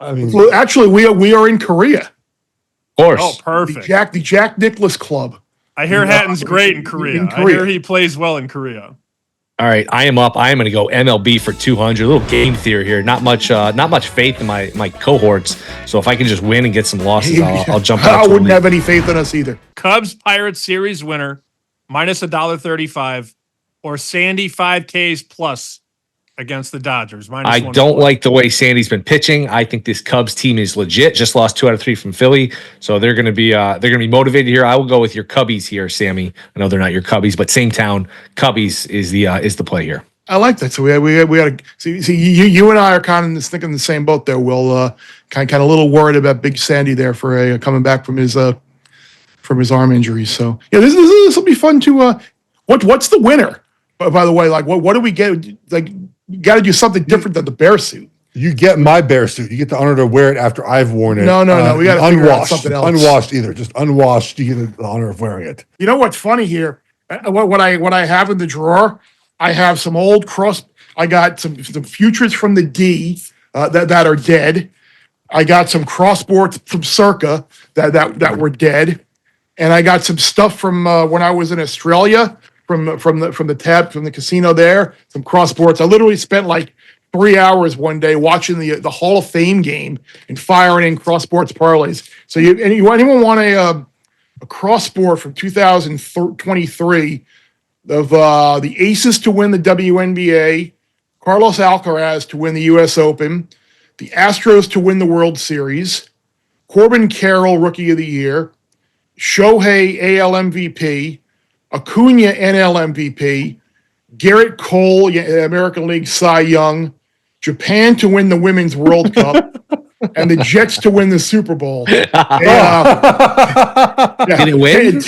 I mean, Well, actually, we are in Korea. Of course. Oh, perfect. The Jack Nicklaus Club. I hear Hatton's great in Korea. I hear he plays well in Korea. All right, I am up. I am going to go MLB for 200. A little game theory here. Not much faith in my cohorts. So if I can just win and get some losses, I'll jump out. I wouldn't have any faith in us either. Cubs Pirates series winner -$1.35 or Sandy 5Ks plus against the Dodgers. I don't like the way Sandy's been pitching. I think this Cubs team is legit. Just lost 2 out of 3 from Philly, so they're going to be motivated here. I will go with your Cubbies here, Sammy. I know they're not your Cubbies, but same town. Cubbies is the play here. I like that. So we got to see you and I are kind of thinking the same boat there. Will kind of a little worried about Big Sandy there for coming back from his arm injury. So yeah, this will be fun to. What's the winner? By the way, like what do we get? Like you got to do something different than the bear suit. you get my bear suit. You get the honor to wear it after I've worn it. No. We got to figure out unwashed. something else. Unwashed either. Just unwashed. You get the honor of wearing it. You know what's funny here? What I have in the drawer, I have some old I got some futures from the D that are dead. I got some crossboards from Circa that were dead, and I got some stuff from when I was in Australia from the casino there. Some crossboards. I literally spent like 3 hours one day watching the Hall of Fame game and firing in crossboards parlays. So anyone want a crossboard from 2023 of the Aces to win the WNBA, Carlos Alcaraz to win the U.S. Open, the Astros to win the World Series, Corbin Carroll Rookie of the Year, Shohei AL MVP, Acuna NL MVP, Garrett Cole American League Cy Young, Japan to win the Women's World Cup, and the Jets to win the Super Bowl. Did it win?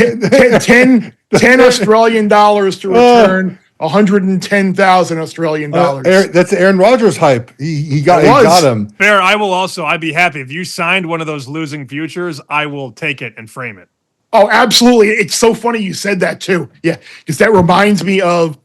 10 Australian dollars to return 110,000 Australian dollars. That's Aaron Rodgers hype. He got him. Fair. I'd be happy if you signed one of those losing futures. I will take it and frame it. Oh, absolutely. It's so funny you said that too. Yeah, because that reminds me of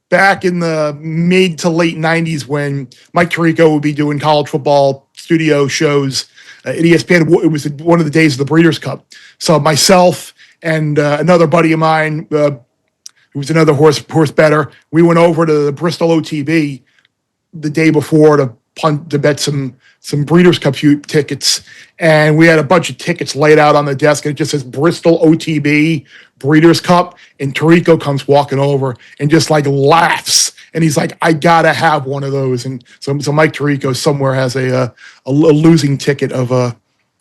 back in the mid to late 90s when Mike Tirico would be doing college football studio shows at ESPN. It was one of the days of the Breeders' Cup. So myself and another buddy of mine, who was another horse bettor, we went over to the Bristol OTB the day before to bet some Breeders' Cup tickets, and we had a bunch of tickets laid out on the desk, and it just says Bristol OTB Breeders' Cup, and Tirico comes walking over and just like laughs and he's like, I gotta have one of those. And so Mike Tirico somewhere has a losing ticket of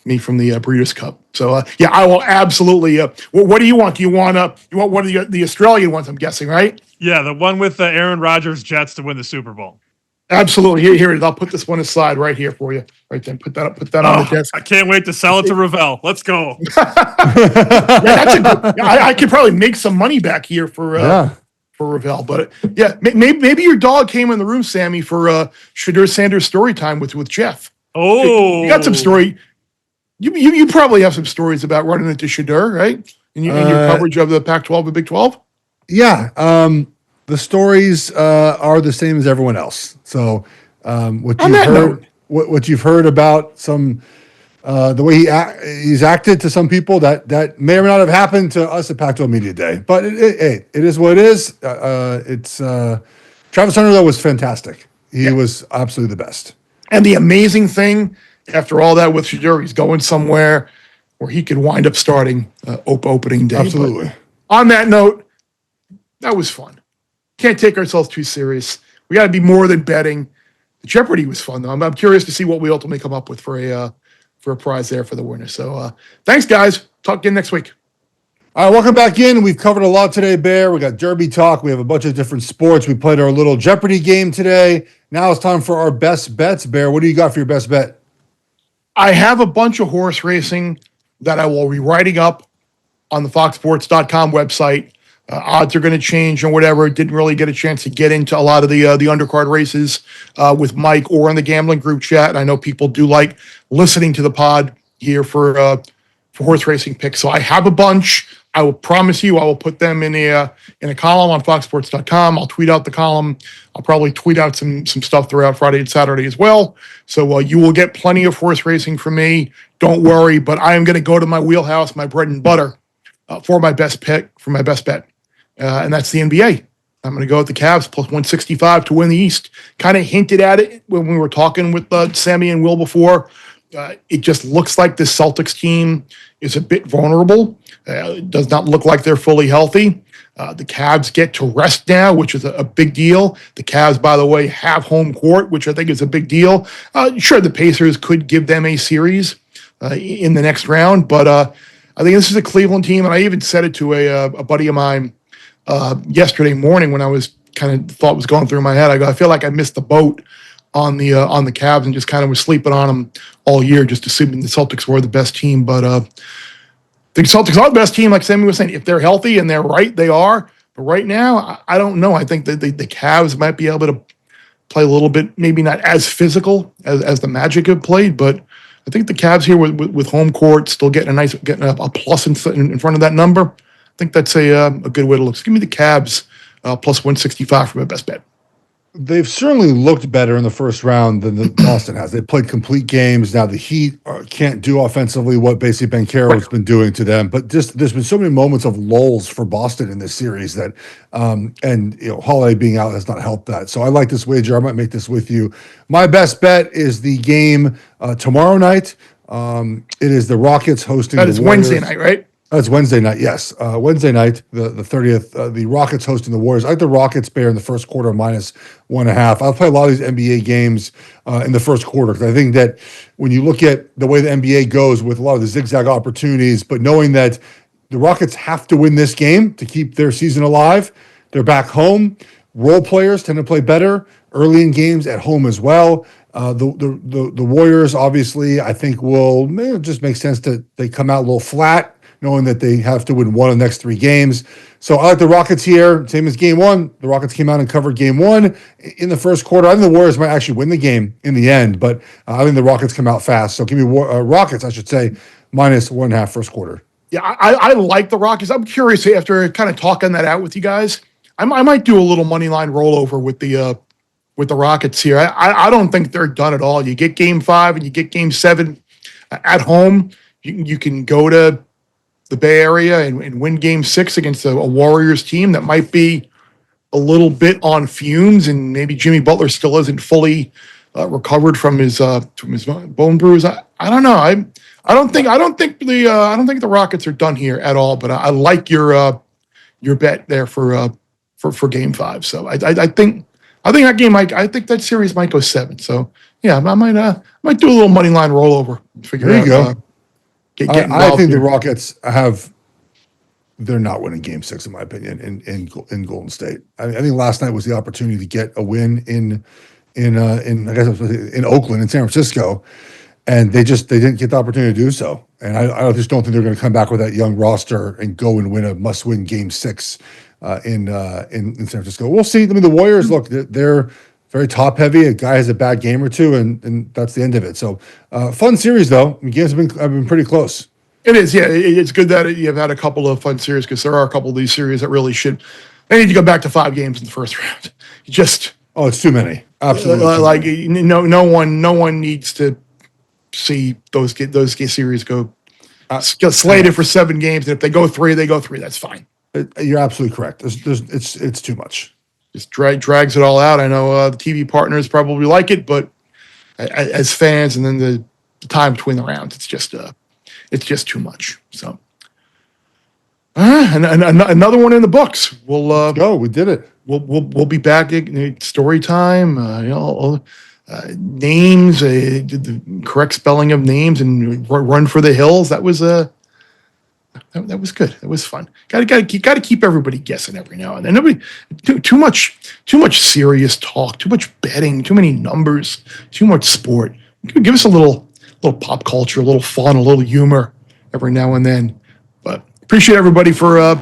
me from the Breeders' Cup. So yeah, I will absolutely. What do you want? Do you want one of the Australian ones? I'm guessing, right? Yeah, the one with the Aaron Rodgers Jets to win the Super Bowl. Absolutely. Here it is. I'll put this one aside right here for you. Right then. Put that up. Put that on the desk. I can't wait to sell it to Ravel. Let's go. Yeah, that's a good. I could probably make some money back here for Ravel. But yeah, maybe your dog came in the room, Sammy, for Shedeur Sanders story time with Geoff. Oh, you got some story. You probably have some stories about running into Shedeur, right? In your coverage of the Pac-12 and Big 12. Yeah. The stories are the same as everyone else. So what you've heard about some the way he's acted to some people that may or may not have happened to us at Pac-12 Media Day. But it is what it is. Travis Hunter though was fantastic. He was absolutely the best. And the amazing thing, after all that with Shedeur, he's going somewhere where he could wind up starting opening day. Absolutely. But on that note, that was fun. Can't take ourselves too serious. We got to be more than betting. The Jeopardy was fun, though. I'm curious to see what we ultimately come up with for a prize there for the winner. So thanks, guys. Talk again next week. All right, welcome back in. We've covered a lot today, Bear. We got Derby talk. We have a bunch of different sports. We played our little Jeopardy game today. Now it's time for our best bets, Bear. What do you got for your best bet? I have a bunch of horse racing that I will be writing up on the foxsports.com website. Odds are going to change and whatever. Didn't really get a chance to get into a lot of the undercard races with Mike or in the gambling group chat. And I know people do like listening to the pod here for horse racing picks. So I have a bunch. I will promise you I will put them in a column on foxsports.com. I'll tweet out the column. I'll probably tweet out some stuff throughout Friday and Saturday as well. So you will get plenty of horse racing from me. Don't worry. But I am going to go to my wheelhouse, my bread and butter, for my best pick, for my best bet. And that's the NBA. I'm going to go with the Cavs plus 165 to win the East. Kind of hinted at it when we were talking with Sammy and Will before. It just looks like the Celtics team is a bit vulnerable. It does not look like they're fully healthy. The Cavs get to rest now, which is a big deal. The Cavs, by the way, have home court, which I think is a big deal. Sure, the Pacers could give them a series in the next round, but I think this is a Cleveland team, and I even said it to a buddy of mine yesterday morning when I was kind of thought was going through my head. I go, I feel like I missed the boat on the Cavs and just kind of was sleeping on them all year, just assuming the Celtics were the best team. But the Celtics are the best team, like Sammy was saying. If they're healthy and they're right, they are. But right now, I don't know. I think that the Cavs might be able to play a little bit, maybe not as physical as the Magic have played, but I think the Cavs here with home court still getting a plus in front of that number. I think that's a good way to look. So give me the Cavs plus 165 for my best bet. They've certainly looked better in the first round than the Boston has. They played complete games. Now the Heat can't do offensively what basically Banchero's been doing to them. But just there's been so many moments of lulls for Boston in this series that, and Holiday being out has not helped that. So I like this wager. I might make this with you. My best bet is the game tomorrow night. It is the Rockets hosting. That is Wednesday night, right? That's Wednesday night, yes. Wednesday night, the 30th, the Rockets hosting the Warriors. I like the Rockets Bear in the first quarter minus 1.5. I'll play a lot of these NBA games in the first quarter because I think that when you look at the way the NBA goes with a lot of the zigzag opportunities, but knowing that the Rockets have to win this game to keep their season alive, they're back home. Role players tend to play better early in games at home as well. The Warriors, obviously, I think it just make sense that they come out a little flat, knowing that they have to win one of the next 3 games. So I like the Rockets here, same as game 1. The Rockets came out and covered game 1 in the first quarter. I think the Warriors might actually win the game in the end, but I think the Rockets come out fast. So give me Rockets, I should say, minus 1.5 first quarter. Yeah, I like the Rockets. I'm curious, after kind of talking that out with you guys, I might do a little money line rollover with the Rockets here. I don't think they're done at all. You get game 5 and you get game 7 at home. You can go to the Bay Area and win game 6 against a Warriors team that might be a little bit on fumes, and maybe Jimmy Butler still isn't fully recovered from his bone bruise. I don't know. I don't think the Rockets are done here at all. But I like your bet there for game 5. So I think I think that game I think that series might go 7. So yeah, I might do a little money line rollover. Figure There you out. go. Get I think here. the Rockets they're not winning Game 6 in my opinion in Golden State. I think last night was the opportunity to get a win in I guess it was in Oakland, in San Francisco, and they didn't get the opportunity to do so. And I just don't think they're going to come back with that young roster and go and win a must-win Game 6 in San Francisco. We'll see. I mean, the Warriors, look, they're very top-heavy. A guy has a bad game or two, and that's the end of it. So, fun series though. I mean, games have been pretty close. It is, yeah. It's good that you've had a couple of fun series because there are a couple of these series that really should. They need to go back to 5 games in the first round. It's too many. Absolutely, like no one needs to see those series go slated for 7 games, and if they go 3, they go 3. That's fine. You're absolutely correct. It's too much. Just drags it all out. I know the TV partners probably like it, but as fans, and then the time between the rounds, it's just too much. So, and another one in the books. We'll go. We did it. We'll be back at story time. Names, the correct spelling of names, and run for the hills. That was that was good. That was fun. Got to keep everybody guessing every now and then. Nobody too much serious talk. Too much betting. Too many numbers. Too much sport. Give us a little pop culture, a little fun, a little humor every now and then. But appreciate everybody for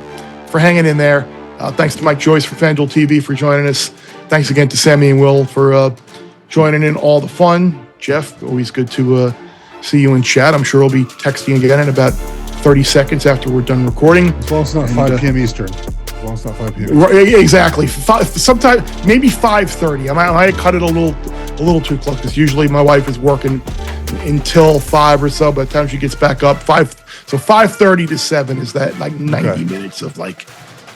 hanging in there. Thanks to Mike Joyce from FanDuel TV for joining us. Thanks again to Sammy and Will for joining in all the fun. Geoff, always good to see you in chat. I'm sure we'll be texting again in about 30 seconds after we're done recording. As long as it's not 5 p.m. Eastern. As long as it's not 5 p.m. Right, exactly. Sometime maybe 5:30. I might cut it a little too close because usually my wife is working until 5 or so. By the time she gets back up, 5:30 to 7 is that like 90 minutes of like.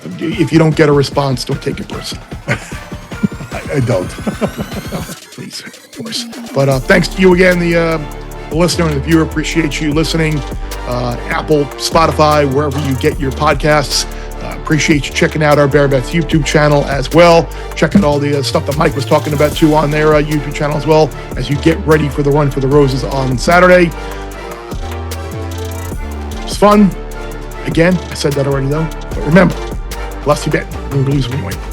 If you don't get a response, don't take it personally. I don't. Please, of course. But thanks to you again, the listener and the viewer. Appreciate you listening. Apple, Spotify, wherever you get your podcasts. Appreciate you checking out our Bear Bets YouTube channel as well. Check out all the stuff that Mike was talking about too on their YouTube channel as well as you get ready for the Run for the Roses on Saturday. It's fun. Again, I said that already though. But remember, less you bet, you lose when you win.